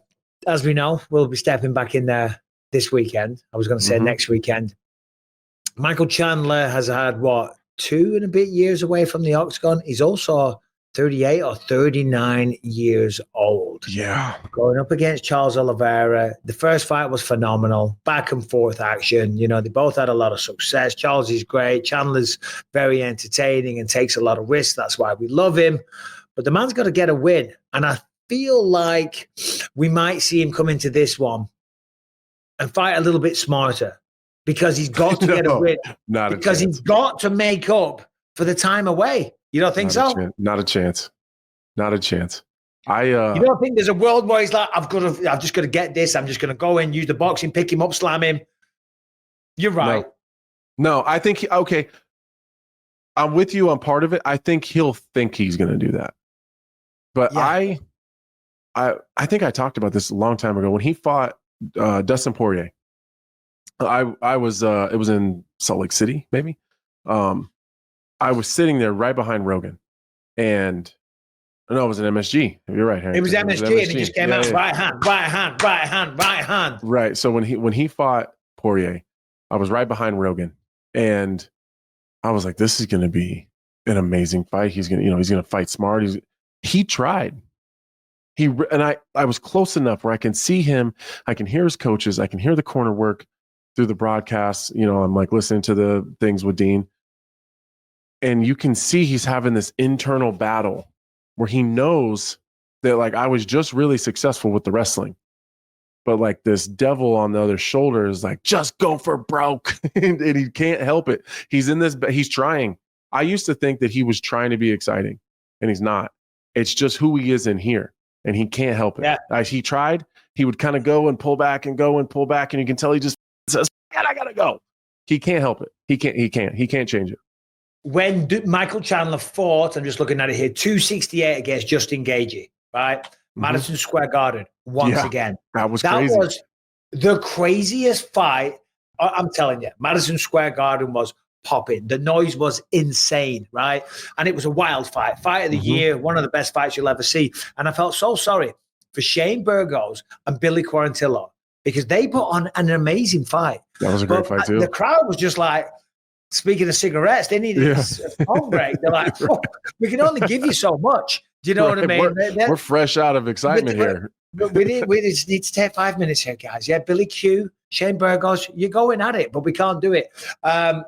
as we know, will be stepping back in there this weekend. I was going to say next weekend. Michael Chandler has had 2 and a bit years away from the octagon. He's also 38 or 39 years old. Yeah. Going up against Charles Oliveira. The first fight was phenomenal. Back and forth action. They both had a lot of success. Charles is great. Chandler's very entertaining and takes a lot of risks. That's why we love him. But the man's got to get a win. And I feel like we might see him come into this one and fight a little bit smarter because he's got to get a win. Because he's got to make up for the time away. You don't think so? Not a chance. You don't think there's a world where he's like, I've just got to get this. I'm just going to go in, use the boxing, pick him up, slam him. You're right. No, I think, okay. I'm with you on part of it. I think he'll think he's going to do that. But yeah. I think I talked about this a long time ago when he fought Dustin Poirier. I was, it was in Salt Lake City, maybe. I was sitting there right behind Rogan, and no, it was an MSG. You're right, Harry. It was MSG, and he just came out right hand. Right. So when he fought Poirier, I was right behind Rogan, and I was like, "This is going to be an amazing fight. He's going to fight smart. He tried. I was close enough where I can see him. I can hear his coaches. I can hear the corner work through the broadcasts. I'm like listening to the things with Dean. And you can see he's having this internal battle where he knows that like I was just really successful with the wrestling, but like this devil on the other shoulder is like, just go for broke. and he can't help it. He's trying. I used to think that he was trying to be exciting, and he's not. It's just who he is in here, and he can't help it. Yeah. As he tried, he would kind of go and pull back and go and pull back, and you can tell he just says, I gotta go. He can't help it. He can't change it. When Michael Chandler fought, I'm just looking at it here, 268 against Justin Gaethje, right? Madison Square Garden, once again. That was crazy. Was the craziest fight. I'm telling you, Madison Square Garden was popping. The noise was insane, right? And it was a wild fight. Fight of the year, one of the best fights you'll ever see. And I felt so sorry for Shane Burgos and Billy Quarantillo because they put on an amazing fight. That was a great fight, too. The crowd was just like, speaking of cigarettes, they needed a smoke break. They're like, we can only give you so much. Do you know what I mean? We're fresh out of excitement here. We just need to take 5 minutes here, guys. Yeah, Billy Q, Shane Burgos, you're going at it, but we can't do it. And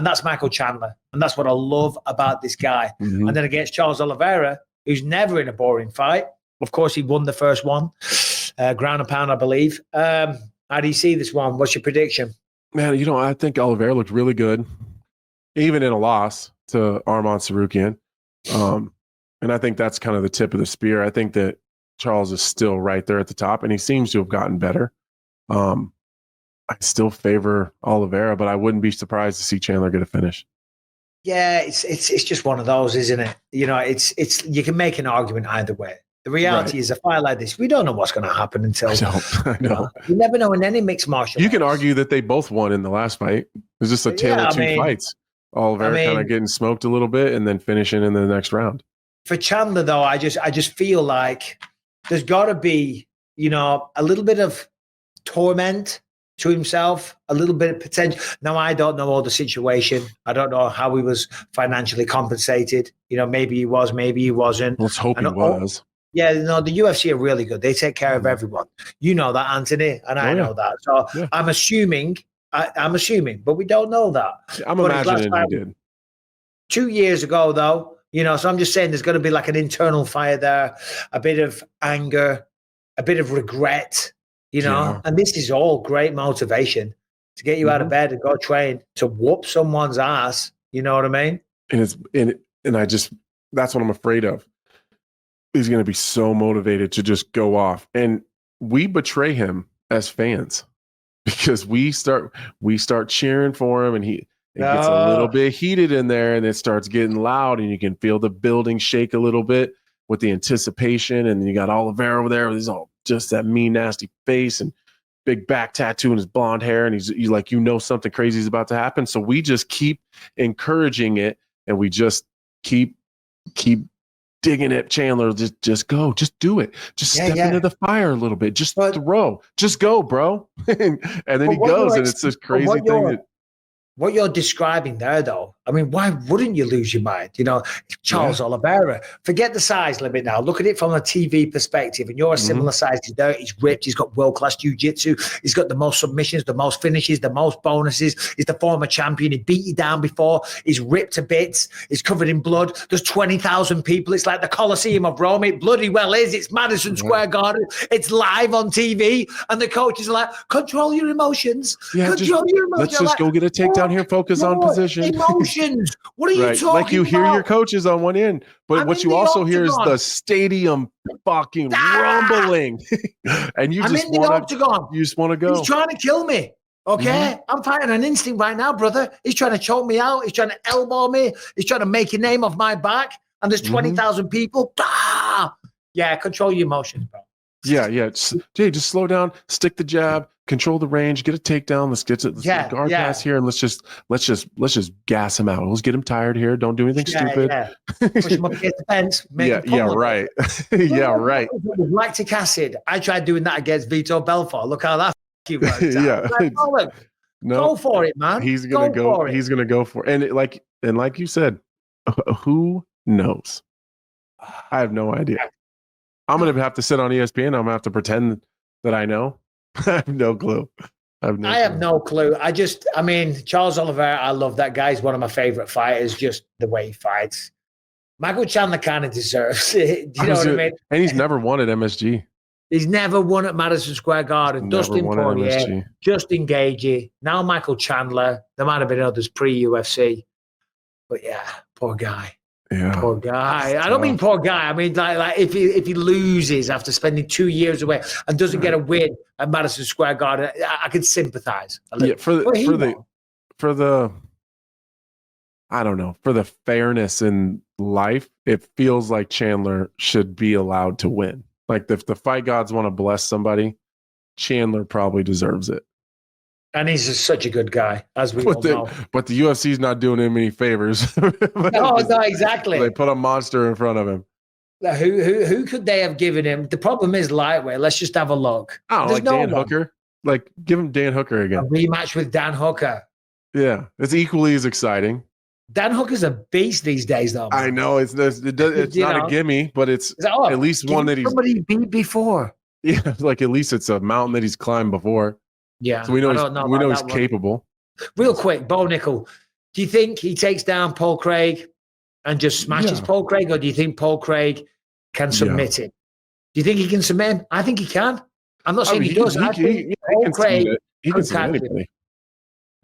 that's Michael Chandler. And that's what I love about this guy. And then against Charles Oliveira, who's never in a boring fight. Of course, he won the first one, ground and pound, I believe. How do you see this one? What's your prediction? Man, I think Oliveira looked really good, even in a loss to Arman Tsarukyan. And I think that's kind of the tip of the spear. I think that Charles is still right there at the top, and he seems to have gotten better. I still favor Oliveira, but I wouldn't be surprised to see Chandler get a finish. Yeah, it's just one of those, isn't it? You know, it's you can make an argument either way. The reality is a fight like this, we don't know what's going to happen until I know. You never know in any mixed martial arts. You can argue that they both won in the last fight. It was just a tale of two fights. Oliveira kind of getting smoked a little bit and then finishing in the next round. For Chandler, though, I just feel like there's got to be, you know, a little bit of torment to himself, a little bit of potential. Now, I don't know all the situation. I don't know how he was financially compensated. You know, maybe he was, maybe he wasn't. Let's hope he was. Yeah, no, the UFC are really good. They take care of everyone. You know that, Anthony, and I know that. So I'm assuming, but we don't know that. I'm imagining he did. 2 years ago, though, you know, so I'm just saying there's going to be like an internal fire there, a bit of anger, a bit of regret, you know, and this is all great motivation to get you out of bed and go train, to whoop someone's ass. You know what I mean? And I just, that's what I'm afraid of. He's going to be so motivated to just go off. And we betray him as fans because we start cheering for him, and it gets a little bit heated in there, and it starts getting loud, and you can feel the building shake a little bit with the anticipation. And you got Oliveira over there with his all just that mean, nasty face and big back tattoo and his blonde hair. And he's like, you know, something crazy is about to happen. So we just keep encouraging it, and we just keep digging at Chandler. Just go, just do it. Just step into the fire a little bit. Just throw, just go, bro. and then he goes, and it's this crazy thing. What you're describing there, though, I mean, why wouldn't you lose your mind? You know, Charles Oliveira, forget the size limit now. Look at it from a TV perspective, and you're a similar size. He's there, he's ripped, he's got world-class jiu-jitsu, he's got the most submissions, the most finishes, the most bonuses. He's the former champion. He beat you down before. He's ripped to bits. He's covered in blood. There's 20,000 people. It's like the Colosseum of Rome. It bloody well is. It's Madison Square Garden. It's live on TV, and the coaches are like, control your emotions. Control your emotions. Let's just go get a takedown here, focus on position. Emotions. What are you talking about? Like you hear your coaches on one end, but what you also hear is the stadium fucking rumbling. And you just want to go. He's trying to kill me. Okay? I'm fighting an instinct right now, brother. He's trying to choke me out. He's trying to elbow me. He's trying to make a name off my back. And there's 20,000 people. Yeah, control your emotions, bro. Yeah. Just slow down, stick the jab, control the range, get a takedown. Let's get the guard pass here, and let's just gas him out. Let's get him tired here. Don't do anything stupid. Push him up against the fence. Right. Right. With lactic acid. I tried doing that against Vito Belfort. Look how that worked out. Like, go for it, man. He's gonna go. He's gonna go for it. And like you said, who knows? I have no idea. I'm going to have to sit on ESPN. I'm going to have to pretend that I know. I have no clue. I have no clue. I mean, Charles Oliveira, I love that guy. He's one of my favorite fighters, just the way he fights. Michael Chandler kind of deserves it. Do you know what I mean? And he's never won at MSG. He's never won at Madison Square Garden. Dustin Poirier, Justin Gaethje, now Michael Chandler. There might have been others pre-UFC. But yeah, poor guy. Yeah. Poor guy. I don't mean poor guy. I mean like if he loses after spending 2 years away and doesn't get a win at Madison Square Garden, I can sympathize. For the I don't know, for the fairness in life, it feels like Chandler should be allowed to win. Like if the fight gods want to bless somebody, Chandler probably deserves it. And he's just such a good guy, as we all know. But the UFC's not doing him any favors. No, exactly. They put a monster in front of him. Who could they have given him? The problem is lightweight. Let's just have a look. Oh, like Dan Hooker. Like give him Dan Hooker again. A rematch with Dan Hooker. Yeah, it's equally as exciting. Dan Hooker's a beast these days, though. Man. I know it's not a gimme, but it's at least one that somebody beat before. Yeah, like at least it's a mountain that he's climbed before. Yeah, so we know he's capable. Real quick, Bo Nickel, do you think he takes down Paul Craig and just smashes Paul Craig, or do you think Paul Craig can submit him? Do you think he can submit him? I think he can. I'm not saying he does. I think Paul Craig can submit anybody.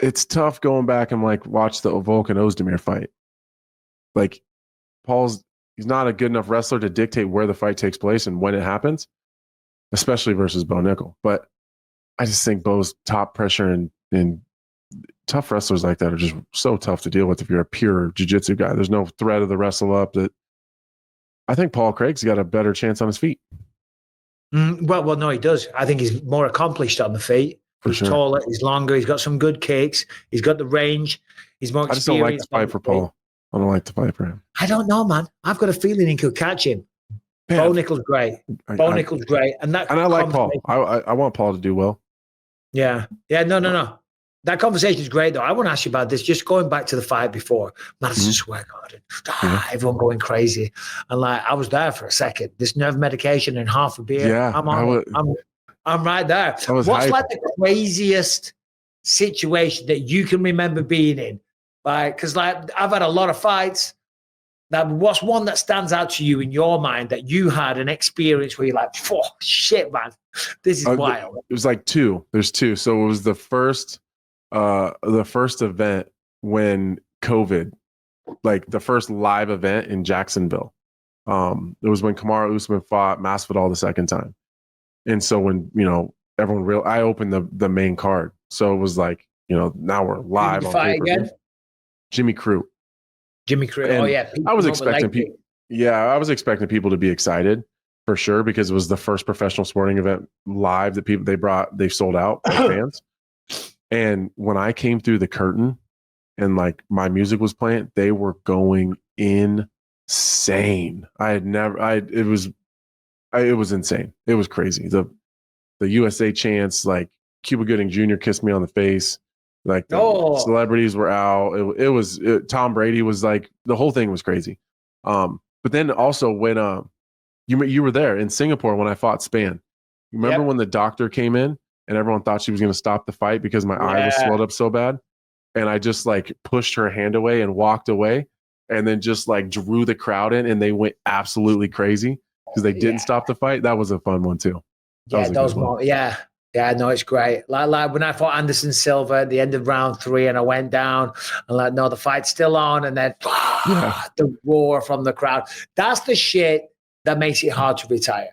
It's tough going back and like watch the Volkan Ozdemir fight. Like he's not a good enough wrestler to dictate where the fight takes place and when it happens, especially versus Bo Nickel. But I just think Bo's top pressure and tough wrestlers like that are just so tough to deal with if you're a pure jiu-jitsu guy. There's no threat of the wrestle up. That I think Paul Craig's got a better chance on his feet. Well, no, he does. I think he's more accomplished on the feet. He's taller, he's longer, he's got some good kicks, he's got the range, he's more experienced. I just don't like to fight for Paul. I don't like to fight for him. I don't know, man. I've got a feeling he could catch him. Bo Nickal's great. Nickal's great. And I like Paul. I want Paul to do well. Yeah. Yeah, no. That conversation is great, though. I want to ask you about this. Just going back to the fight before, Madison Square Garden. Everyone going crazy. And like, I was there for a second. This nerve medication and half a beer. Yeah, I'm right there. What's like the craziest situation that you can remember being in? Like, because like I've had a lot of fights. What's one that stands out to you in your mind that you had an experience where you're like, oh shit, man, this is wild. It was like two. There's two. So it was the first event when COVID, like the first live event in Jacksonville. It was when Kamaru Usman fought Masvidal the second time. And so when, everyone I opened the main card. So it was like, now we're live on fight again? Jimmy Crute. Oh yeah. I was expecting people. Yeah, I was expecting people to be excited for sure because it was the first professional sporting event live that they sold out for fans. And when I came through the curtain and like my music was playing, they were going insane. It was insane. It was crazy. The USA chants, like Cuba Gooding Jr. kissed me on the face. Like the celebrities were out. Tom Brady was like, the whole thing was crazy. But then also when you were there in Singapore when I fought Span, you remember when the doctor came in and everyone thought she was going to stop the fight because my eye was swelled up so bad, and I just like pushed her hand away and walked away, and then just like drew the crowd in, and they went absolutely crazy because they didn't stop the fight. That was a fun one too. Yeah, no, it's great. Like when I fought Anderson Silva at the end of round 3 and I went down and like, no, the fight's still on. And then the roar from the crowd. That's the shit that makes it hard to retire.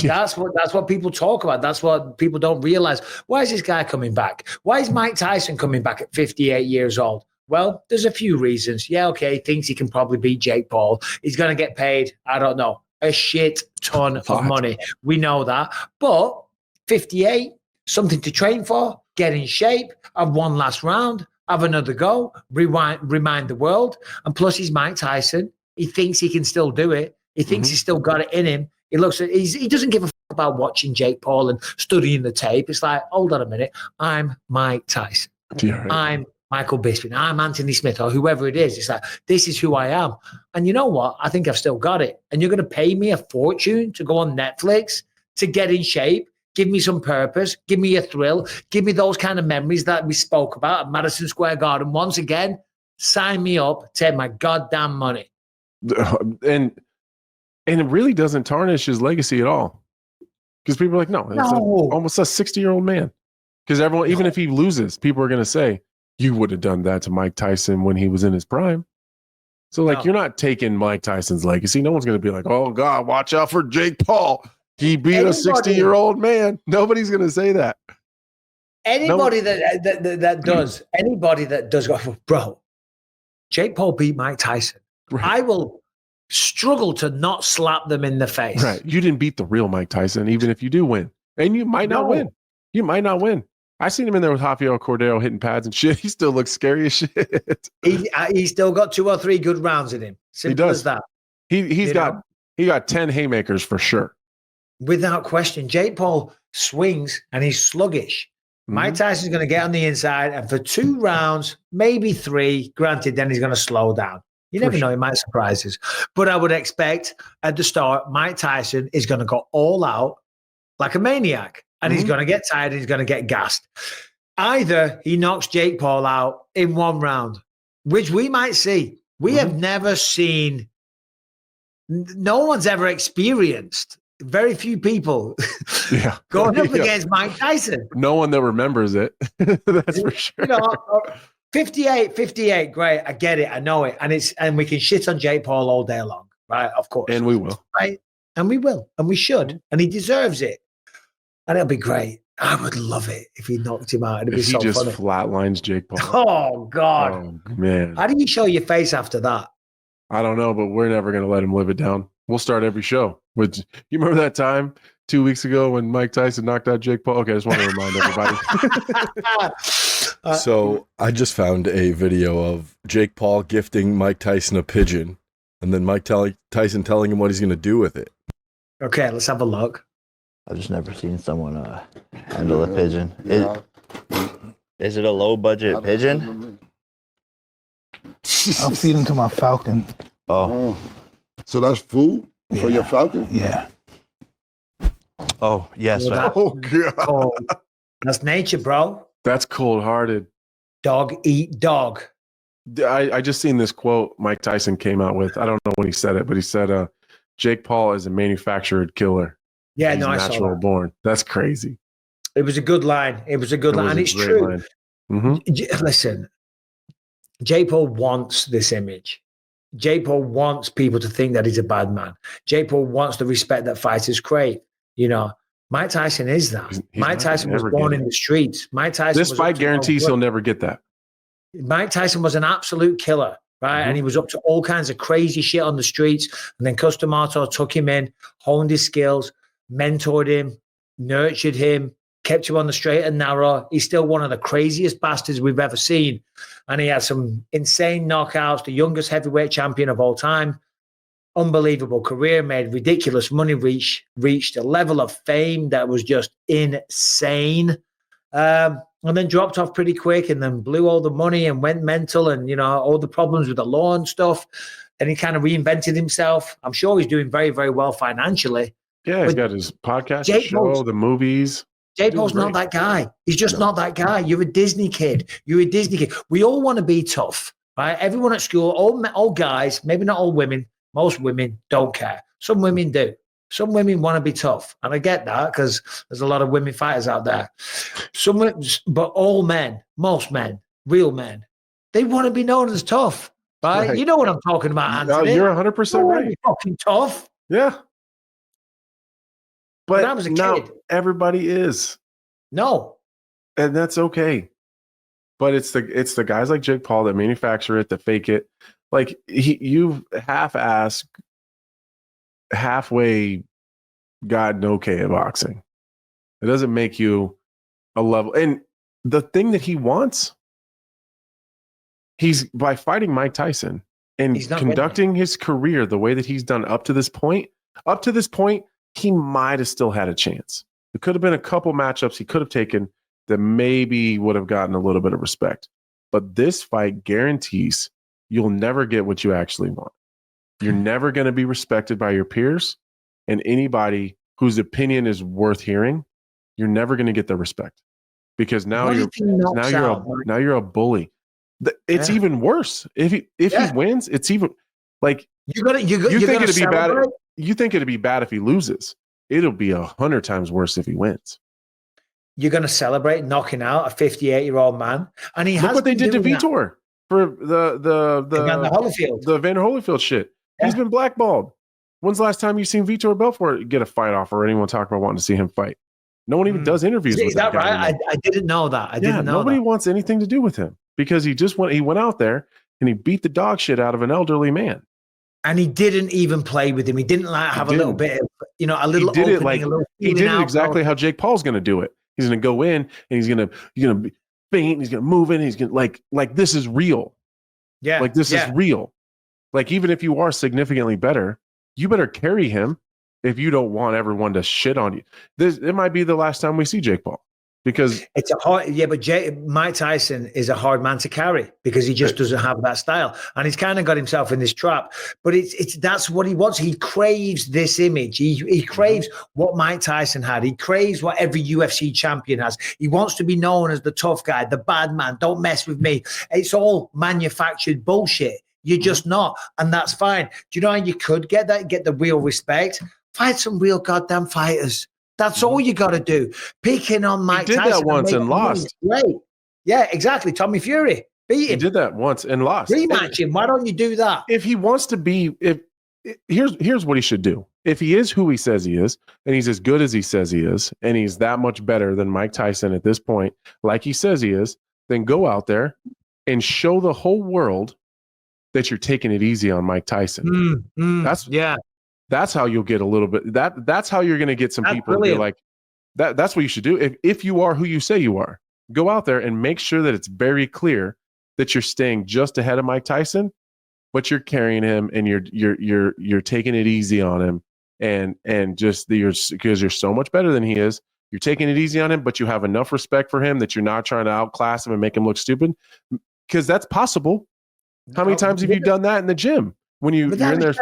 That's what people talk about. That's what people don't realize. Why is this guy coming back? Why is Mike Tyson coming back at 58 years old? Well, there's a few reasons. Yeah, okay, he thinks he can probably beat Jake Paul. He's going to get paid, I don't know, a shit ton of money. We know that. But 58, something to train for, get in shape, have one last round, have another go, remind the world. And plus he's Mike Tyson. He thinks he can still do it. He thinks he's still got it in him. He doesn't give a fuck about watching Jake Paul and studying the tape. It's like, hold on a minute. I'm Mike Tyson. Yeah, right. I'm Michael Bisping. I'm Anthony Smith or whoever it is. It's like, this is who I am. And you know what? I think I've still got it. And you're going to pay me a fortune to go on Netflix to get in shape, give me some purpose, give me a thrill, give me those kind of memories that we spoke about at Madison Square Garden. Once again, sign me up, take my goddamn money. And it really doesn't tarnish his legacy at all. Because people are like, no, it's almost a 60-year-old man. Because everyone, even if he loses, people are going to say, you would have done that to Mike Tyson when he was in his prime. So, you're not taking Mike Tyson's legacy. No one's going to be like, oh, God, watch out for Jake Paul. He beat a 60-year-old man. Nobody's going to say that. Anybody that does go, bro, Jake Paul beat Mike Tyson. Right. I will struggle to not slap them in the face. Right. You didn't beat the real Mike Tyson, even if you do win. And you might not win. You might not win. I seen him in there with Rafael Cordero hitting pads and shit. He still looks scary as shit. He's still got 2 or 3 good rounds in him. Simple as that. He got 10 haymakers for sure. Without question. Jake Paul swings and he's sluggish. Mike Tyson's going to get on the inside, and for 2 rounds, maybe 3, granted, then he's going to slow down. You never know, he might surprise us. But I would expect at the start, Mike Tyson is going to go all out like a maniac, and he's going to get tired and he's going to get gassed. Either he knocks Jake Paul out in 1 round, which we might see. We have never seen, no one's ever experienced, very few people going up against Mike Tyson. No one that remembers it. That's for sure. 58, great. I get it. I know it. And we can shit on Jake Paul all day long, right? Of course. And we will. Right? And we will. And we should. And he deserves it. And it'll be great. I would love it if he knocked him out. It'd be If he so just funny. flatlines Jake Paul. Oh, God. Oh, man. How do you show your face after that? I don't know, but we're never going to let him live it down. We'll start every show with. You remember that time 2 weeks ago when Mike Tyson knocked out Jake Paul? Okay, I just want to remind everybody. So I just found a video of Jake Paul gifting Mike Tyson a pigeon, and then Tyson telling him what he's going to do with it. Okay, let's have a look. I've just never seen someone handle a pigeon. Is it a low budget pigeon? I'll feed him to my falcon. Oh, So that's food for your falcon? Yeah. oh yes. Well, Oh, God. Oh, that's nature, bro. That's cold-hearted. Dog eat dog. I just seen this quote Mike Tyson came out with. I don't know when he said it, but he said, Jake Paul is a manufactured killer. Yeah, He's no, I saw natural that. born. That's crazy. It was a good line. It was a good It line. was And a it's great true. line. Mhm. Listen, Jake Paul wants this image. Jake Paul wants people to think that he's a bad man. Jake Paul wants the respect that fighters crave. You know, Mike Tyson is that. He's Mike not Tyson gonna was ever born get in it. the streets. Mike Tyson. This was fight up to no guarantees good. he'll never get that. Mike Tyson was an absolute killer, right? And he was up to all kinds of crazy shit on the streets. And then Customato took him in, honed his skills, mentored him, nurtured him, kept him on the straight and narrow. He's still one of the craziest bastards we've ever seen. And he had some insane knockouts, the youngest heavyweight champion of all time. Unbelievable career, made ridiculous money, reached a level of fame that was just insane. And then dropped off pretty quick and then blew all the money and went mental and, you know, all the problems with the law and stuff. Then he kind of reinvented himself. I'm sure he's doing very, very well financially. Yeah, he's But got his podcast, Jake show, Paul's- the movies. Jake Paul's not that guy. He's just not that guy. You're a Disney kid. You're a Disney kid. We all want to be tough, right? Everyone at school, all guys, maybe not all women, most women don't care. Some women do. Some women want to be tough. And I get that because there's a lot of women fighters out there. But all men, most men, real men, they want to be known as tough, right? Right. You know what I'm talking about, No, Anthony. you're 100% You wanna right. be fucking tough. Yeah. But When I was a now kid. everybody is, No. and that's okay. But it's the guys like Jake Paul that manufacture it, that fake it. Like you've half-assed, halfway gotten okay at boxing. It doesn't make you a level. And the thing that he wants, he's by fighting Mike Tyson and He's not conducting his career the way that he's done up to this point, he might have still had a chance. There could have been a couple matchups he could have taken that maybe would have gotten a little bit of respect. But this fight guarantees you'll never get what you actually want. You're never going to be respected by your peers and anybody whose opinion is worth hearing. You're never going to get the respect because now What if he knocks out, Mike? you're a bully. It's Yeah. even worse if he wins. It's even like You think it'd be bad. You think it'd be bad if he loses. It'll be 100 times worse if he wins. You're going to celebrate knocking out a 58-year-old man, and he Look has what they been did to doing that. Vitor for Evander Holyfield. the Van Holyfield shit. He's Yeah. been blackballed. When's the last time you seen Vitor Belfort get a fight offer or anyone talk about wanting to see him fight? No one even does interviews Is with that guy right? anymore. I didn't know that. I didn't know nobody that. wants anything to do with him because he went out there and he beat the dog shit out of an elderly man. And he didn't even play with him. He didn't have a little bit of, a little He did opening, it like a little he feeling did it out, exactly how Jake Paul's going to do it. He's going to go in and he's going to be faint. He's going to move in. He's going to like this is real. Yeah. Like this is real. Like even if you are significantly better, you better carry him if you don't want everyone to shit on you. It might be the last time we see Jake Paul because It's a hard, but Mike Tyson is a hard man to carry because he just doesn't have that style, and he's kind of got himself in this trap. But that's what he wants. He craves this image. He craves what Mike Tyson had. He craves what every UFC champion has. He wants to be known as the tough guy, the bad man. Don't mess with me. It's all manufactured bullshit. You're just not, and that's fine. Do you know how you could get that? Get the real respect. Fight some real goddamn fighters. That's all you got to do. Picking on Mike did Tyson. that once and making lost. money is great. Yeah, exactly. Tommy Fury. Beat he him. did that once and lost. Rematch him. Why don't you do that? If he wants to be, here's what he should do. If he is who he says he is, and he's as good as he says he is, and he's that much better than Mike Tyson at this point, like he says he is, then go out there and show the whole world that you're taking it easy on Mike Tyson. That's how you'll get a little bit. That's how you're going to get some people to be like that. That's what you should do. If you are who you say you are, go out there and make sure that it's very clear that you're staying just ahead of Mike Tyson, but you're carrying him and you're taking it easy on him, and just because you're so much better than he is, you're taking it easy on him, but you have enough respect for him that you're not trying to outclass him and make him look stupid, because that's possible. How many times have you done that in the gym when you're in there?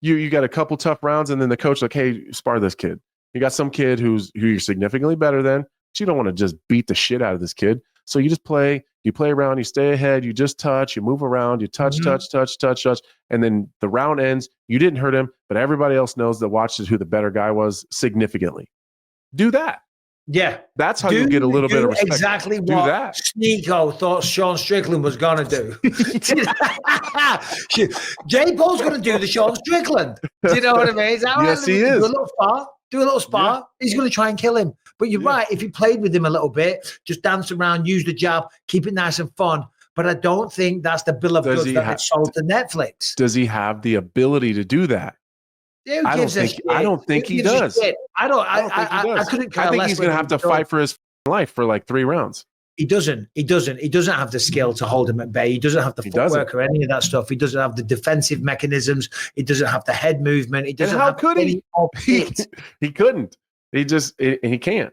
You got a couple tough rounds, and then the coach like, hey, spar this kid. You got some kid who you're significantly better than, but you don't want to just beat the shit out of this kid. So you just play around, you stay ahead, you just touch, you move around, you touch, and then the round ends. You didn't hurt him, but everybody else knows that watches who the better guy was significantly. Do that. Yeah. That's how you get a little bit of respect. Exactly what Sneeko thought Sean Strickland was going to do. Jay Paul's going to do the Sean Strickland. Do you know what I mean? Yes, he is. Do a little spar. Yeah. He's going to try and kill him. But you're right. If you played with him a little bit, just dance around, use the jab, keep it nice and fun. But I don't think that's the bill of goods that gets sold to Netflix. Does he have the ability to do that? I don't think he does. I couldn't care less. I think he's going to have to fight for his life for like 3 rounds. He doesn't have the skill to hold him at bay. He doesn't have the footwork or any of that stuff. He doesn't have the defensive mechanisms. He doesn't have the head movement. He doesn't. And how could he? He couldn't. He can't.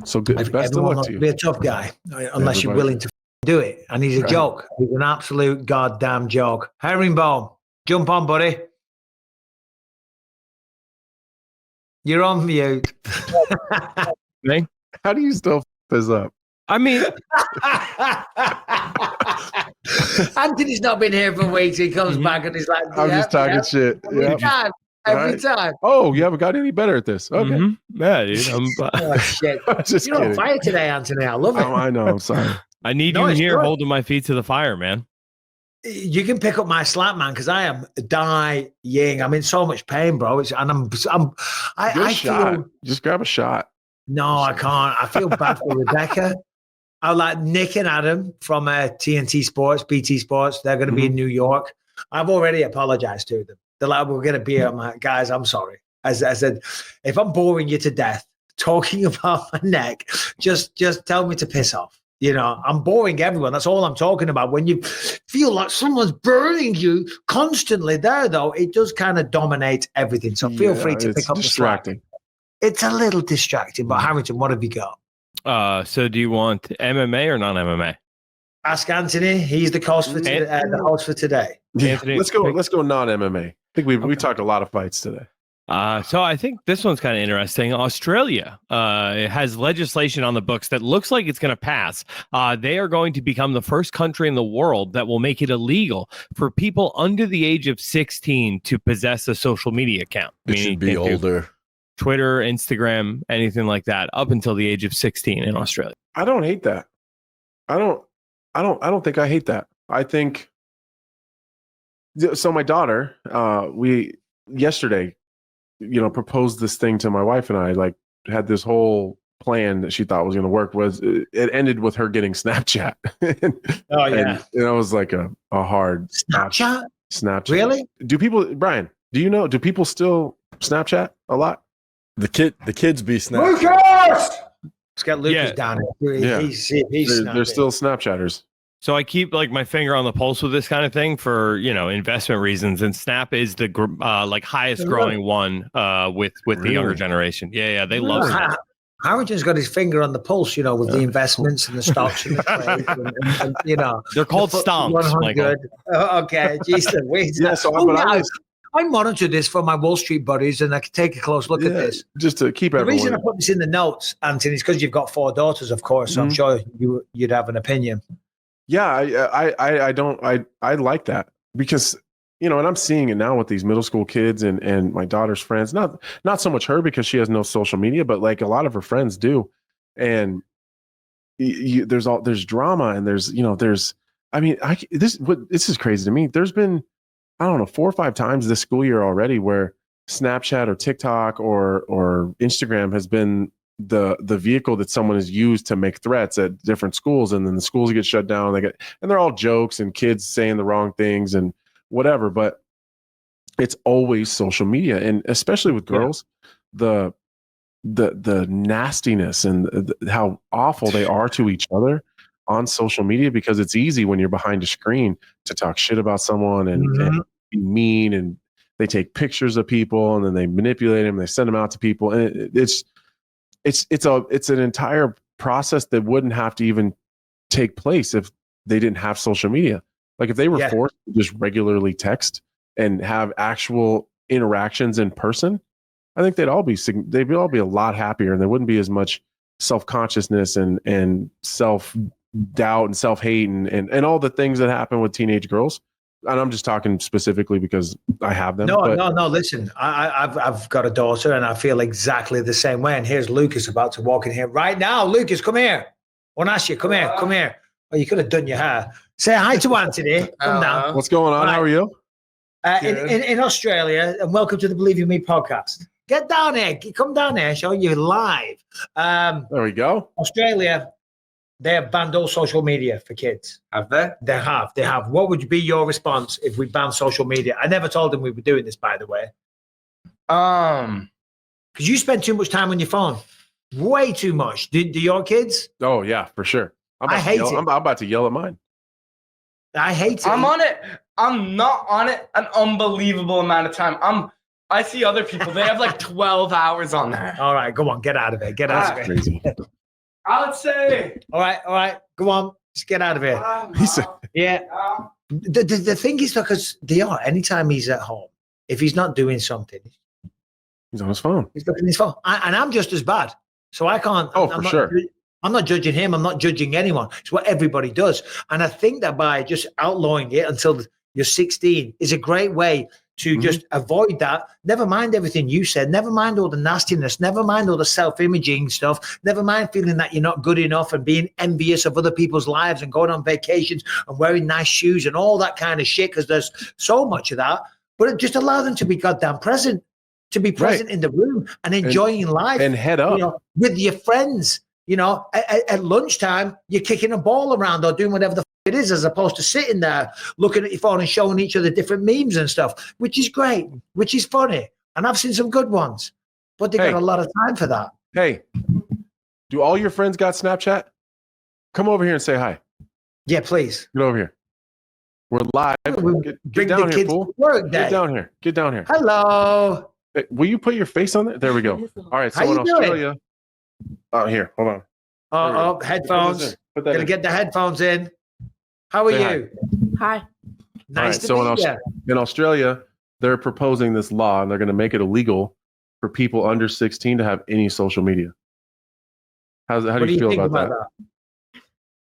So good. Best of luck to you. Be a tough guy unless you're willing to do it. And he's a joke. He's an absolute goddamn joke. Herringbone, jump on, buddy. You're on mute. How do you still f this up? I mean, Anthony's not been here for weeks. He comes back and he's like, I'm just talking shit. Every time. Oh, you haven't got any better at this. Okay. Mm-hmm. Yeah, dude. Oh, shit. You're on fire today, Anthony. I love it. I know. I'm sorry. I need you here holding my feet to the fire, man. You can pick up my slack, man, because I am dying. I'm in so much pain, bro. I feel. Just grab a shot. No, I can't. I feel bad for Rebecca. I like Nick and Adam from TNT Sports, BT Sports. They're going to be in New York. I've already apologized to them. They're like, we're going to be. I'm like, guys, I'm sorry. As I said, if I'm boring you to death talking about my neck, just tell me to piss off. You know, I'm boring everyone. That's all I'm talking about. When you feel like someone's burning you constantly there, though, it does kind of dominate everything. So feel free to pick up the slack. It's a little distracting, but Harrington, what have you got? So do you want MMA or non-MMA? Ask Anthony. He's the host for today. Anthony, let's go non-MMA. I think we talked a lot of fights today. So I think this one's kind of interesting. Australia has legislation on the books that looks like it's going to pass. They are going to become the first country in the world that will make it illegal for people under the age of 16 to possess a social media account. It should be older. Twitter, Instagram, anything like that, up until the age of 16 in Australia. I don't hate that. I don't think I hate that. I think so. My daughter, we yesterday, proposed this thing to my wife, and I like had this whole plan that she thought was going to work. Was it ended with her getting Snapchat? And it was like a hard Snapchat. Really? Do people, Brian? Do people still Snapchat a lot? The kids be Snapchat. Lucas! Let's get Lucas down here. Yeah. They're still Snapchatters. So I keep like my finger on the pulse with this kind of thing for, investment reasons. And Snap is the highest growing one with the younger generation. Yeah. They love Snap. Harrington's got his finger on the pulse, with the investments and the stocks and the trades. And they're called stomps, Michael. Okay. Jeez, I monitor this for my Wall Street buddies, and I can take a close look at this. Just to keep the everyone. reason I put this in the notes, Anthony, is because you've got 4 daughters, of course. So I'm sure you'd have an opinion. Yeah, I like that because and I'm seeing it now with these middle school kids and my daughter's friends. Not so much her because she has no social media, but like a lot of her friends do, and there's drama and this is crazy to me. There's been I don't know, 4 or 5 times this school year already where Snapchat or TikTok or Instagram has been the vehicle that someone has used to make threats at different schools, and then the schools get shut down. And they're all jokes and kids saying the wrong things and whatever. But it's always social media, and especially with girls, the nastiness and how awful they are to each other on social media, because it's easy when you're behind a screen to talk shit about someone and be mean, and they take pictures of people and then they manipulate them, they send them out to people, and it's an entire process that wouldn't have to even take place if they didn't have social media. Like if they were forced to just regularly text and have actual interactions in person, I think they'd all be a lot happier, and there wouldn't be as much self-consciousness and self-doubt and self-hate and all the things that happen with teenage girls. And I'm just talking specifically because I have them. No. Listen, I've got a daughter, and I feel exactly the same way. And here's Lucas about to walk in here right now. Lucas, come here. I want to ask you. Come here. Oh, you could have done your hair. Say hi to Anthony. Come down. What's going on? Right. How are you? In Australia, and welcome to the Believe You Me podcast. Get down here. Come down here. Show you live. There we go. Australia, they have banned all social media for kids. Have they? They have. What would be your response if we banned social media? I never told them we were doing this, by the way. Because you spend too much time on your phone. Way too much. Do your kids? Oh, yeah, for sure. I hate it. I'm about to yell at mine. I hate it. I'm on it. I'm not on it an unbelievable amount of time. I see other people, they have like 12 hours on there. All right, go on. Get out of it. Get out of it. Crazy. I would say. All right. Go on. Just get out of here. Yeah. The thing is, because anytime he's at home, if he's not doing something, he's on his phone. He's looking at his phone. And I'm just as bad. So I can't. For sure. I'm not judging him. I'm not judging anyone. It's what everybody does. And I think that by just outlawing it until you're 16 is a great way to just avoid that. Never mind everything you said. Never mind all the nastiness. Never mind all the self-imaging stuff. Never mind feeling that you're not good enough and being envious of other people's lives and going on vacations and wearing nice shoes and all that kind of shit, because there's so much of that. But just allow them to be goddamn present, to be present in the room and enjoying life. And head up. With your friends. At lunchtime, you're kicking a ball around or doing whatever the it is, as opposed to sitting there looking at your phone and showing each other different memes and stuff, which is great, which is funny. And I've seen some good ones, but they got a lot of time for that. Hey, do all your friends got Snapchat? Come over here and say hi. Yeah, please. Get over here. We're live. Get down here, fool. Get down here. Get down here. Hello. Hey, will you put your face on there? There we go. All right. So in Australia. Oh, here. Hold on. Headphones. Gotta get the headphones in. How are you? Hi. Nice to meet you. In Australia, they're proposing this law, and they're going to make it illegal for people under 16 to have any social media. How do you feel about that?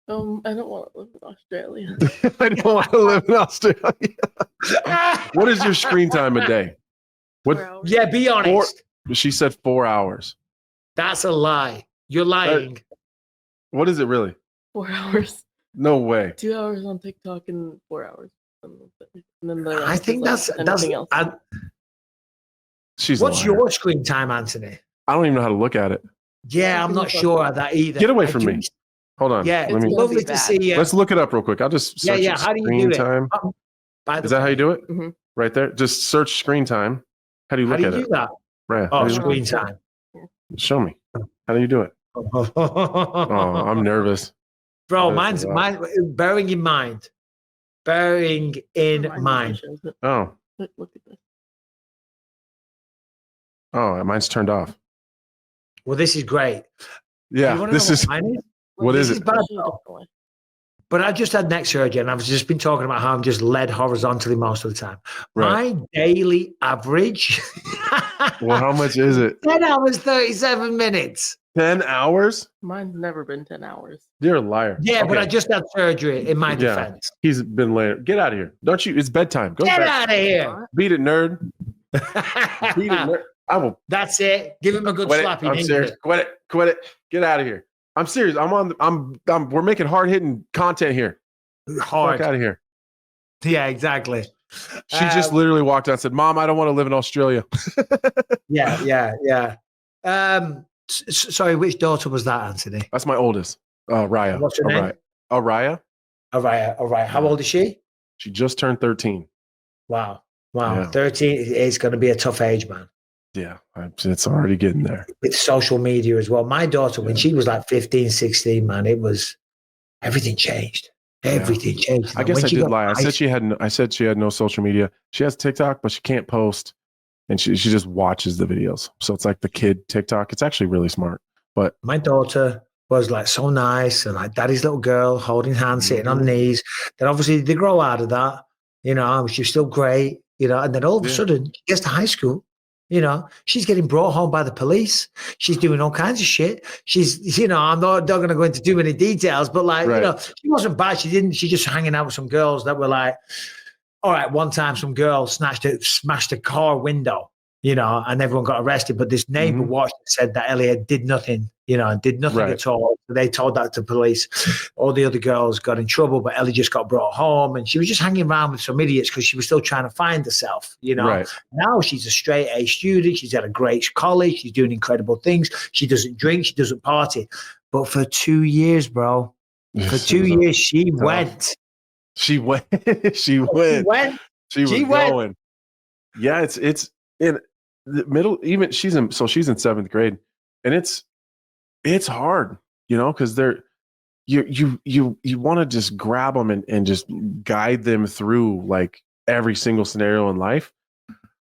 I don't want to live in Australia. I don't want to live in Australia. What is your screen time a day? Yeah, be honest. She said 4 hours. That's a lie. You're lying. What is it really? 4 hours. No way. 2 hours on TikTok and 4 hours. And then I think that's else. What's your screen time, Anthony? I don't even know how to look at it. Yeah, I'm not sure of that either. Get away from me. Hold on. Yeah, it's lovely to see you. Let's look it up real quick. I'll just search How do you do it? time. Is that how you do it? Mm-hmm. Right there. Just search screen time. How do you look at it? How do you do that? Right. Screen time. Show me. How do you do it? I'm nervous. Bro, mine's bearing in mind. Oh. Look at this. Oh, mine's turned off. Well, this is great. Yeah, this is. What is it? Bad, but I just had neck surgery, and I've just been talking about how I'm just led horizontally most of the time. Right. My daily average. Well, how much is it? 10 hours, 37 minutes. 10 hours? Mine's never been 10 hours. You're a liar. Yeah, okay. But I just had surgery in my defense. He's been laying. Get out of here. Don't you? It's bedtime. Get out of here. Beat it, nerd. Beat it, nerd. I will. That's it. Give him a good slappy. I'm serious. Quit it. Get out of here. I'm serious. We're making hard hitting content here. Hard. Fuck out of here. Yeah, exactly. She just literally walked out and said, "Mom, I don't want to live in Australia." Yeah. Sorry, which daughter was that, Anthony? That's my oldest, Raya. What's her name? Araya. Araya. How old is she? She just turned 13. Wow. Yeah. 13 is going to be a tough age, man. Yeah, it's already getting there. With social media as well. My daughter, when she was like 15, 16, man, everything changed. Everything changed. I guess I did lie. I said she had no social media. She has TikTok, but she can't post, and she just watches the videos. So it's like the kid TikTok. It's actually really smart. But my daughter was like so nice and like daddy's little girl holding hands, sitting on knees. Then obviously they grow out of that, she's still great, and then all of a sudden she gets to high school, she's getting brought home by the police. She's doing all kinds of shit. She's, I'm not going to go into too many details, but she wasn't bad. She just hanging out with some girls that were like, all right, one time some girl smashed a car window, and everyone got arrested. But this neighbor watched and said that Elliot did nothing, did nothing at all. They told that to police. All the other girls got in trouble, but Ellie just got brought home, and she was just hanging around with some idiots because she was still trying to find herself, Now she's a straight A student. She's at a great college. She's doing incredible things. She doesn't drink. She doesn't party. But for 2 years, bro, she went. She went. She went. Going. Yeah, it's in the middle. Even she's in 7th grade, and it's hard, because you want to just grab them and just guide them through like every single scenario in life,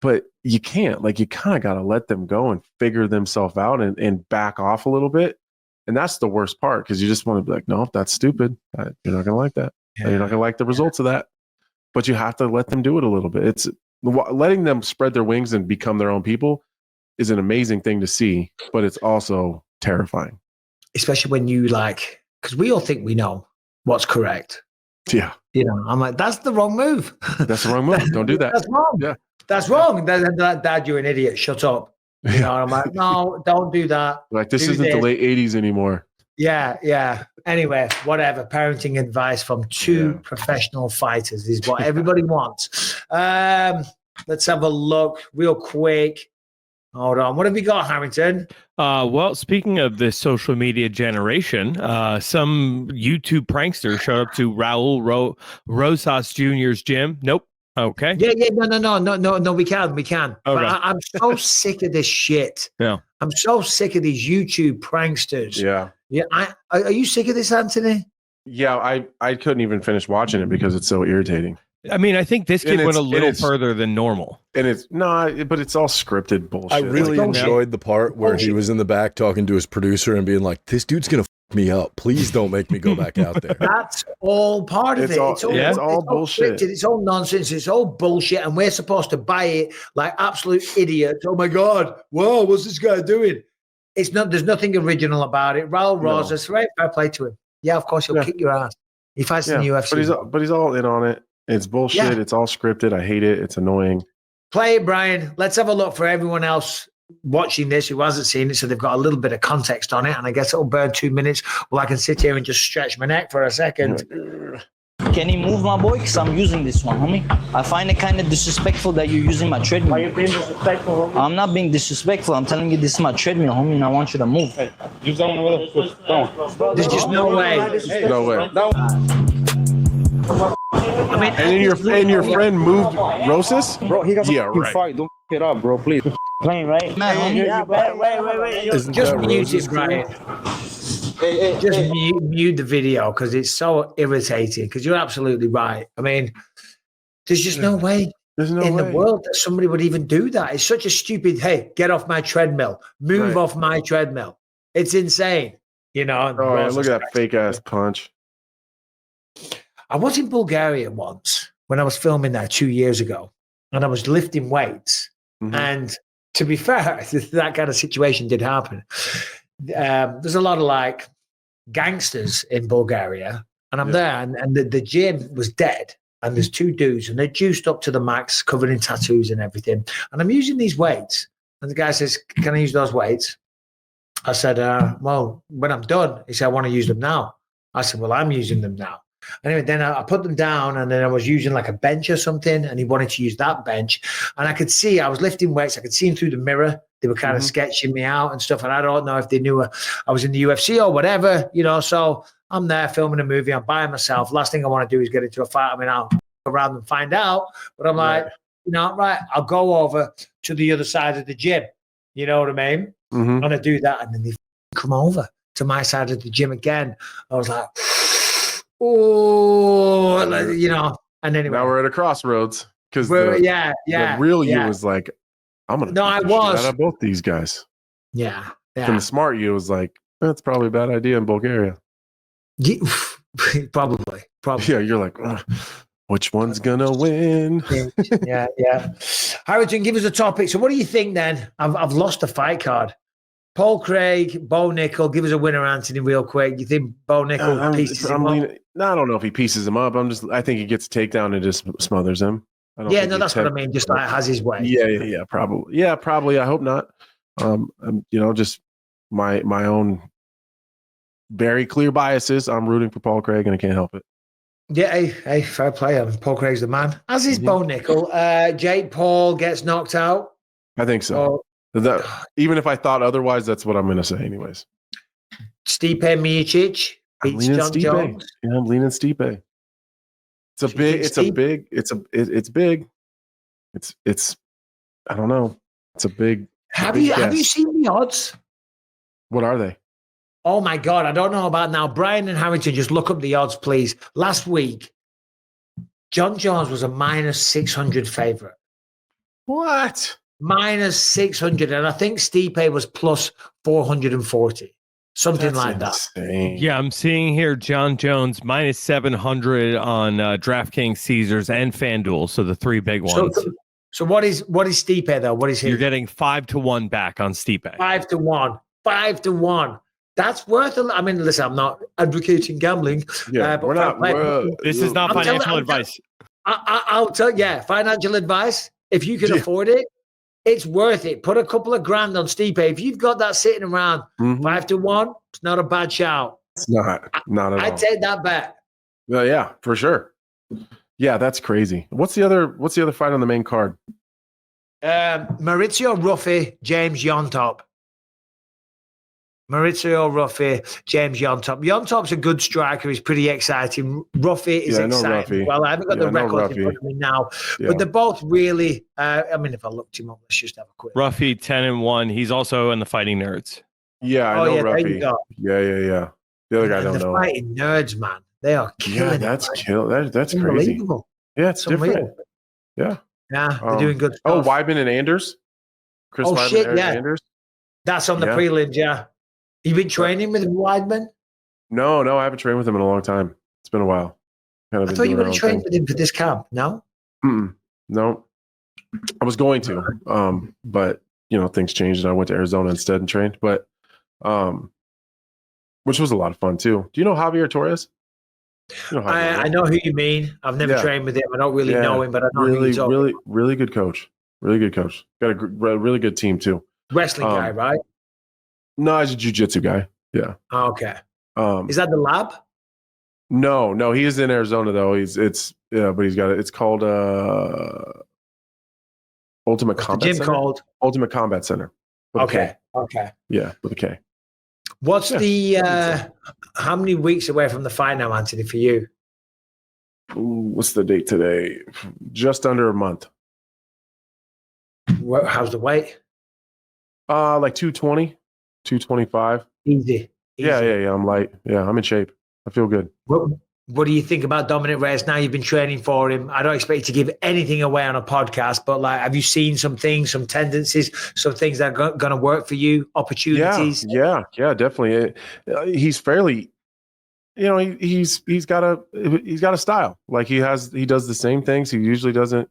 but you can't. Like, you kind of got to let them go and figure themselves out and back off a little bit. And that's the worst part, because you just want to be like, no, that's stupid. You're not gonna like that. You're not gonna like the results of that. But you have to let them do it a little bit. It's letting them spread their wings and become their own people is an amazing thing to see, but it's also terrifying. Especially when you because we all think we know what's correct. Yeah. I'm like, that's the wrong move. That's the wrong move. Don't do that. That's wrong. Yeah. That's wrong. Dad, you're an idiot. Shut up. I'm like, no, don't do that. Like, this isn't the late 80s anymore. Yeah. Anyway, whatever. Parenting advice from two professional fighters is what everybody wants. Let's have a look real quick. Hold on. What have we got, Harrington? Well, speaking of this social media generation, some YouTube prankster showed up to Raul Rosas Jr.'s gym. Nope. Okay. Yeah. No. We can. Okay. But I'm so sick of this shit. Yeah. I'm so sick of these YouTube pranksters. Yeah. Are you sick of this, Anthony? Yeah. I couldn't even finish watching it because it's so irritating. I mean, I think this kid went a little further than normal. And but it's all scripted bullshit. I really enjoyed the part where he was in the back talking to his producer and being like, this dude's going to f me up. Please don't make me go back out there. That's all part of it. It's all bullshit. Scripted. It's all nonsense. It's all bullshit. And we're supposed to buy it like absolute idiots. Oh my God. Whoa, what's this guy doing? There's nothing original about it. Raul Rosas, right? Fair play to him. Yeah, of course, he'll kick your ass. He fights in the UFC. But he's all in on it. It's bullshit. Yeah. It's all scripted. I hate it. It's annoying. Play it, Brian. Let's have a look for everyone else watching this who hasn't seen it, so they've got a little bit of context on it. And I guess it'll burn 2 minutes. Well, I can sit here and just stretch my neck for a second. Can you move my boy? Because I'm using this one, homie. I find it kind of disrespectful that you're using my treadmill. Why are you being disrespectful, homie? I'm not being disrespectful. I'm telling you this is my treadmill, homie, and I want you to move. There's just no way. No way. And your friend moved Rosas? Bro, he got fight. Don't f it up, bro, please. Playing, right? Man, wait. Just mute it, Brian. Just mute the video because it's so irritating, because you're absolutely right. I mean, there's just no way the world that somebody would even do that. It's such a stupid, hey, get off my treadmill. Move off my treadmill. It's insane, Oh, look at that fake ass punch. I was in Bulgaria once when I was filming there 2 years ago, and I was lifting weights. Mm-hmm. And to be fair, that kind of situation did happen. There's a lot of gangsters in Bulgaria, and I'm there, and the gym was dead. And there's two dudes, and they're juiced up to the max, covered in tattoos and everything. And I'm using these weights. And the guy says, can I use those weights? I said, well, when I'm done, he said, I want to use them now. I said, well, I'm using them now. Anyway, then I put them down, and then I was using like a bench or something, and he wanted to use that bench. And I could see, I was lifting weights, I could see him through the mirror. They were kind of sketching me out and stuff, and I don't know if they knew I was in the UFC or whatever, so I'm there filming a movie, I'm by myself. Last thing I want to do is get into a fight. I mean, I'll go around and find out, but I'm like, right, I'll go over to the other side of the gym. You know what I mean? And I do that, and then they come over to my side of the gym again. I was like, oh, and anyway. Now we're at a crossroads because the real you was like, I'm going to shit out of both these guys. Yeah. And the smart you was like, that's probably a bad idea in Bulgaria. Yeah, probably. Yeah, you're like, which one's going to win? yeah. Harrington, give us a topic. So what do you think then? I've lost the fight card. Paul Craig, Bo Nickal, give us a winner, Anthony, real quick. You think Bo Nickal pieces him up? I don't know if he pieces him up. I think he gets a takedown and just smothers him. That's what I mean. Just like has his way. Yeah, probably. Yeah, probably. I hope not. Just my own very clear biases. I'm rooting for Paul Craig, and I can't help it. Yeah, hey, fair play. Paul Craig's the man. As is Bo Nickal. Jake Paul gets knocked out. I think so. Even if I thought otherwise, that's what I'm going to say, anyways. Stipe Miocic beats Jon Jones. Yeah, I'm leaning Stipe. It's big. It's I don't know. It's a big. Have you seen the odds? What are they? Oh my God, I don't know about now. Brian and Harrington, just look up the odds, please. Last week, Jon Jones was a -600 favorite. What? -600, and I think Stipe was +440. Something like insane. That. Yeah, I'm seeing here Jon Jones -700 on DraftKings, Caesars, and FanDuel. So the three big ones. So what is Stipe though? What is he? You're getting 5-1 back on Stipe. 5-1. 5-1. That's worth a lot. I mean, listen, I'm not advocating gambling. Yeah, but this is not financial advice. I'll tell you, financial advice. If you can afford it, it's worth it. Put a couple of grand on Stipe. If you've got that sitting around 5-1, it's not a bad shout. It's not at all. I'd take that bet. Well, yeah, for sure. Yeah, that's crazy. What's the other fight on the main card? Maurizio Ruffi, James Yontop. Maurizio Ruffi, James Yontop. Yontop's a good striker. He's pretty exciting. Ruffi is exciting. Well, I haven't got the record in front of me now, but they're both really. If I looked him up, let's just have a quick. Ruffi 10-1. He's also in the Fighting Nerds. Yeah, I know Ruffi. Yeah. The other guy I don't know. The Fighting Nerds, man. They are killing. Yeah, that's That's crazy. Yeah, it's different. Yeah, they're doing good stuff. Oh, Weidman and Anders. Chris Weidman and Anders. That's on the prelims. Yeah. You been training with Weidman? No, I haven't trained with him in a long time. It's been a while. I thought you would have trained with him for this camp. No. No, I was going to, but things changed and I went to Arizona instead and trained. But, which was a lot of fun too. Do you know Javier Torres? I know who you mean. I've never trained with him. I don't really know him, but I know who he's really good coach. Really good coach. Got a really good team too. Wrestling guy, right? No, he's a jiu-jitsu guy. Yeah. Oh, okay. Is that the lab? No, he is in Arizona though. But he's got it. It's called Ultimate Combat Center. Called Ultimate Combat Center. Okay. Yeah, with a K. What's the how many weeks away from the fight now, Anthony, for you? What's the date today? Just under a month. How's the weight? Like 220, 225. Easy. Yeah. I'm light. Yeah, I'm in shape. I feel good. What do you think about Dominick Reyes now? You've been training for him. I don't expect you to give anything away on a podcast, but have you seen some things, some tendencies, some things that are going to work for you? Opportunities? Yeah, definitely. He's fairly, he's got a style. Like he does the same things. He usually doesn't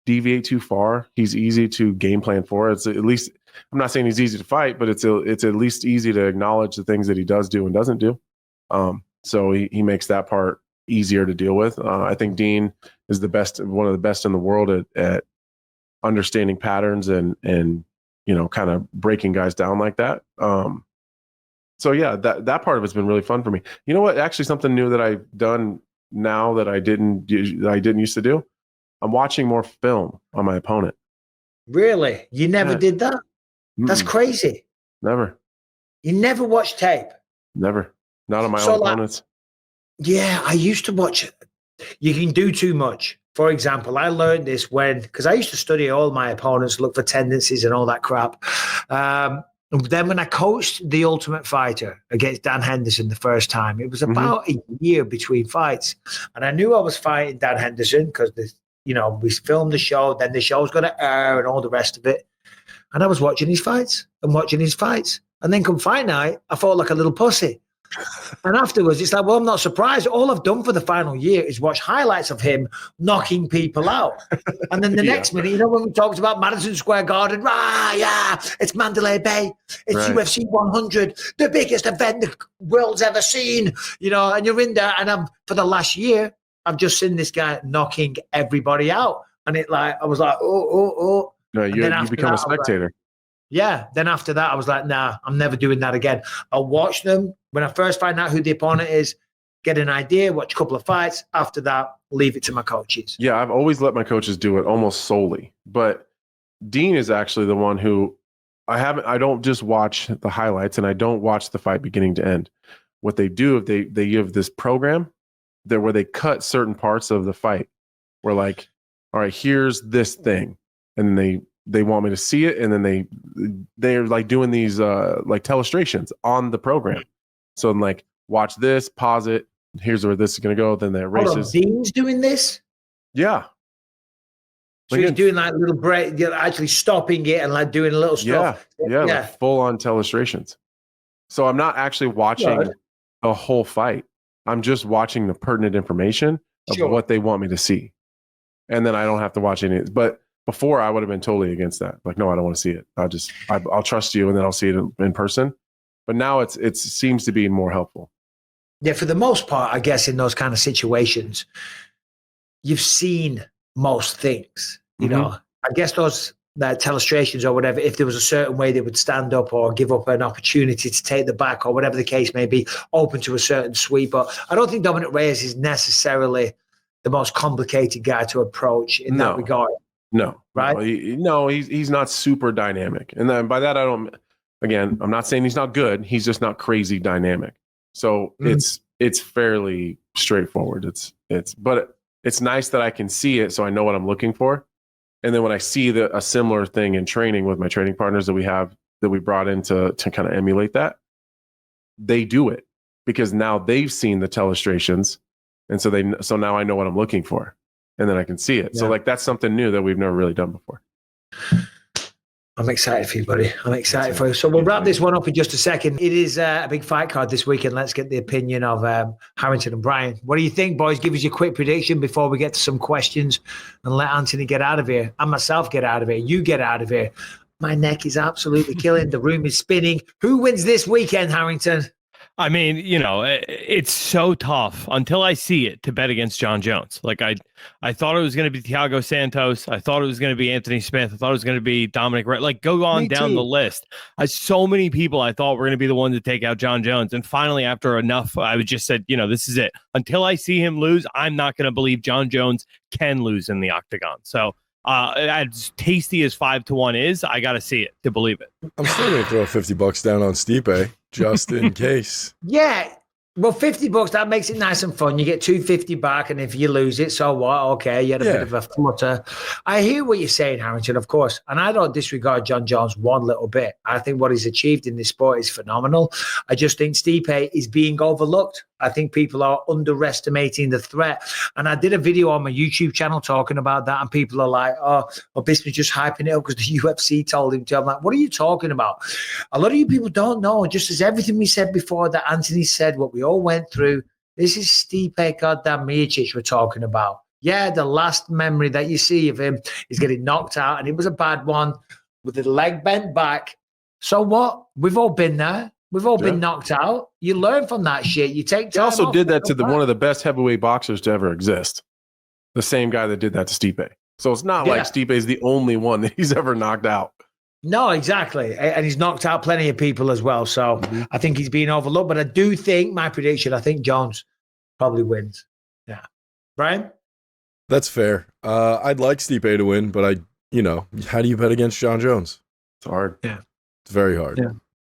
deviate too far. He's easy to game plan for. It's at least, I'm not saying he's easy to fight, but it's at least easy to acknowledge the things that he does do and doesn't do. So he makes that part easier to deal with. I think Dean is one of the best in the world at understanding patterns and kind of breaking guys down like that. So yeah, that part of it's been really fun for me. You know what? Actually, something new that I've done now that I didn't used to do. I'm watching more film on my opponent. Really? You never did that? That's Mm-mm. crazy. Never. You never watched tape? Never. Not on my own opponents. Yeah, I used to watch it. You can do too much. For example, I learned this because I used to study all my opponents, look for tendencies and all that crap. Then when I coached The Ultimate Fighter against Dan Henderson the first time, it was about a year between fights. And I knew I was fighting Dan Henderson because, we filmed the show, then the show's going to air and all the rest of it. And I was watching his fights and watching his fights. And then come fight night, I felt like a little pussy. And afterwards, it's like, well, I'm not surprised. All I've done for the final year is watch highlights of him knocking people out. And then the next minute, when we talked about Madison Square Garden, it's Mandalay Bay. It's UFC 100, the biggest event the world's ever seen, and you're in there. And for the last year, I've just seen this guy knocking everybody out. And I was like, oh. No, you become a spectator. Then after that, I was like, nah, I'm never doing that again. I'll watch them. When I first find out who the opponent is, get an idea, watch a couple of fights. After that, leave it to my coaches. Yeah, I've always let my coaches do it almost solely. But Dean is actually the one who I don't just watch the highlights and I don't watch the fight beginning to end. What they do, they give this program where they cut certain parts of the fight. We're like, all right, here's this thing. And they want me to see it, and then they're like doing these like telestrations on the program. So I'm like, watch this, pause it. Here's where this is going to go. Then the races. Dean's doing this. Yeah. So he's doing like little break, actually stopping it and like doing a little stuff. Yeah. Like full on telestrations. So I'm not actually watching the whole fight. I'm just watching the pertinent information of what they want me to see, and then I don't have to watch any. But before, I would have been totally against that. Like, no, I don't want to see it. I'll trust you, and then I'll see it in person. But now it seems to be more helpful. Yeah, for the most part, I guess in those kind of situations, you've seen most things. I guess those telestrations or whatever, if there was a certain way they would stand up or give up an opportunity to take the back or whatever the case may be, open to a certain sweep. But I don't think Dominick Reyes is necessarily the most complicated guy to approach in that regard. No, right? He's not super dynamic. And then by that, I'm not saying he's not good. He's just not crazy dynamic. So it's fairly straightforward. But it's nice that I can see it. So I know what I'm looking for. And then when I see a similar thing in training with my training partners that we brought in to kind of emulate that, they do it because now they've seen the telestrations. And so now I know what I'm looking for. And then I can see it. Yeah. So like that's something new that we've never really done before. I'm excited for you, buddy. I'm excited for you. So we'll wrap this one up in just a second. It is a big fight card this weekend. Let's get the opinion of Harrington and Bryan. What do you think, boys? Give us your quick prediction before we get to some questions and let Anthony get out of here and myself get out of here. You get out of here. My neck is absolutely killing. The room is spinning. Who wins this weekend, Harrington? I mean, it's so tough until I see it to bet against Jon Jones. Like I thought it was going to be Thiago Santos. I thought it was going to be Anthony Smith. I thought it was going to be Dominick. Like go on down the list. So many people I thought were going to be the one to take out Jon Jones. And finally, after enough, I just said, this is it. Until I see him lose, I'm not going to believe Jon Jones can lose in the octagon. So as tasty as 5-1 is, I got to see it to believe it. I'm still going to throw $50 down on Stipe just in case. Yeah. Well, $50, that makes it nice and fun. You get $250 back, and if you lose it, so what? Okay, you had a bit of a flutter. I hear what you're saying, Harrington, of course, and I don't disregard Jon Jones one little bit. I think what he's achieved in this sport is phenomenal. I just think Stipe is being overlooked. I think people are underestimating the threat. And I did a video on my YouTube channel talking about that, and people are like, oh Bisping's just hyping it up because the UFC told him to. I'm like, what are you talking about? A lot of you people don't know, just as everything we said before that Anthony said, what we all went through, this is Stipe goddamn Miocic we're talking about. Yeah, the last memory that you see of him is getting knocked out, and it was a bad one with the leg bent back. So what? We've all been there. We've all been knocked out. You learn from that shit. You take time. He also did that to one of the best heavyweight boxers to ever exist. The same guy that did that to Stipe. So it's not like Stipe is the only one that he's ever knocked out. No, exactly. And he's knocked out plenty of people as well. So I think he's being overlooked. But I do think, my prediction, I think Jones probably wins. Yeah. Brian? That's fair. I'd like Stipe to win, but how do you bet against Jon Jones? It's hard. Yeah. It's very hard.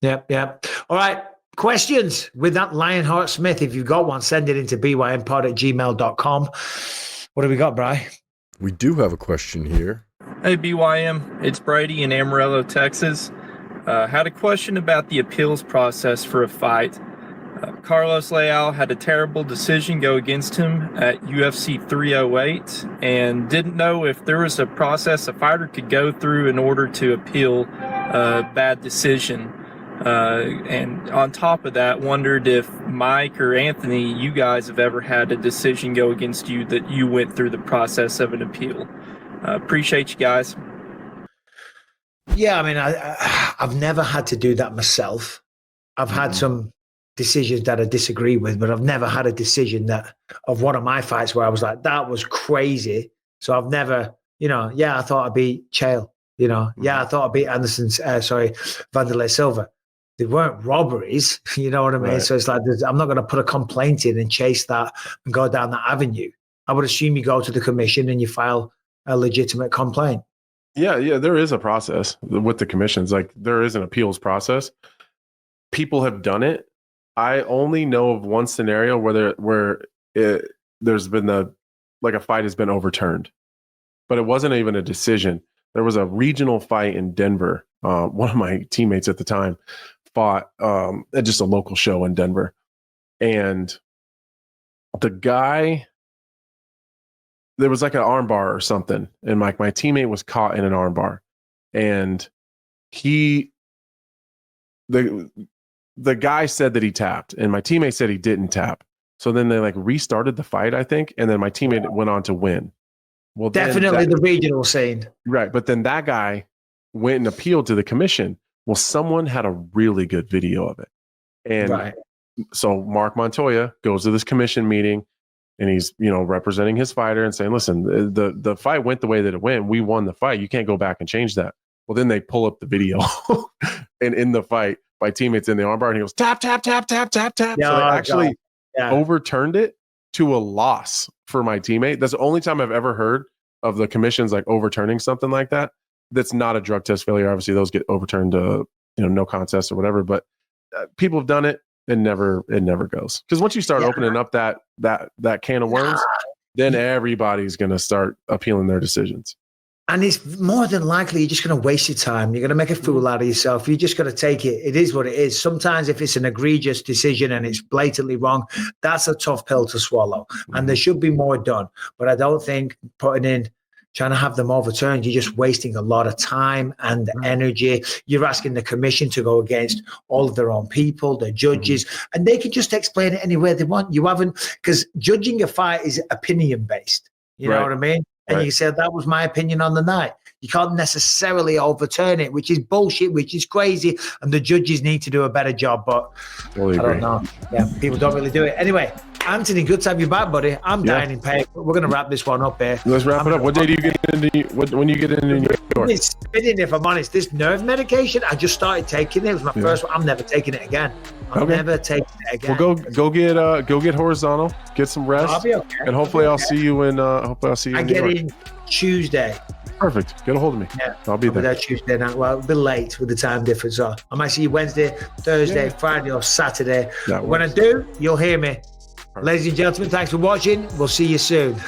Yeah. Yep. All right. Questions with that Lionheart Smith. If you've got one, send it into bympod@gmail.com. What do we got, Bri? We do have a question here. Hey, BYM. It's Brady in Amarillo, Texas. Had a question about the appeals process for a fight. Carlos Leal had a terrible decision go against him at UFC 308 and didn't know if there was a process a fighter could go through in order to appeal a bad decision. And on top of that, wondered if Mike or Anthony, you guys have ever had a decision go against you that you went through the process of an appeal. Appreciate you guys. Yeah, I mean, I've never had to do that myself. I've had some decisions that I disagree with, but I've never had a decision of one of my fights where I was like, that was crazy. So I've never, I thought I beat Chael, I thought I beat Vanderlei Silva. They weren't robberies, you know what I mean? Right. So it's like, I'm not going to put a complaint in and chase that and go down that avenue. I would assume you go to the commission and you file a legitimate complaint. Yeah, there is a process with the commissions. Like there is an appeals process. People have done it. I only know of one scenario where there's been a fight has been overturned, but it wasn't even a decision. There was a regional fight in Denver. One of my teammates at the time fought at just a local show in Denver, and the guy, there was like an arm bar or something, and my teammate was caught in an arm bar, and the guy said that he tapped, and my teammate said he didn't tap. So then they restarted the fight, I think, and then my teammate went on to win. Well, definitely the regional scene, right? But then that guy went and appealed to the commission. Well, someone had a really good video of it, and so Mark Montoya goes to this commission meeting, and he's representing his fighter and saying, "Listen, the fight went the way that it went. We won the fight. You can't go back and change that." Well, then they pull up the video, and in the fight, my teammate's in the armbar, and he goes tap tap tap tap tap tap. So they actually overturned it to a loss for my teammate. That's the only time I've ever heard of the commissions overturning something like that. That's not a drug test failure. Obviously, those get overturned to no contest or whatever. But people have done it, and it never goes, because once you start opening up that can of worms, then everybody's going to start appealing their decisions. And it's more than likely you're just going to waste your time. You're going to make a fool out of yourself. You're just going to take it. It is what it is. Sometimes if it's an egregious decision and it's blatantly wrong, that's a tough pill to swallow. And there should be more done. But I don't think trying to have them overturned, you're just wasting a lot of time and energy. You're asking the commission to go against all of their own people, the judges, and they can just explain it any way they want. You haven't, because judging a fight is opinion-based. You know what I mean? And you said, that was my opinion on the night. You can't necessarily overturn it, which is bullshit, which is crazy. And the judges need to do a better job. But I don't know. Yeah, people don't really do it. Anyway, Anthony, good to have you back, buddy. I'm dying in pain. We're going to wrap this one up here. Let's wrap it up. What day do you get into when you get into New York? It's spinning, if I'm honest. This nerve medication, I just started taking it. It was my first one. I'm never taking it again. I'm never taking it again. Well, go get horizontal, get some rest, I'll be okay. And hopefully I'll see you in. Hopefully I'll see you. I get in Tuesday. Perfect. Get a hold of me. Yeah, I'll be there. Tuesday night. Well, it'll be late with the time difference. So I might see you Wednesday, Thursday, Friday, or Saturday. When I do, you'll hear me. Perfect. Ladies and gentlemen, thanks for watching. We'll see you soon.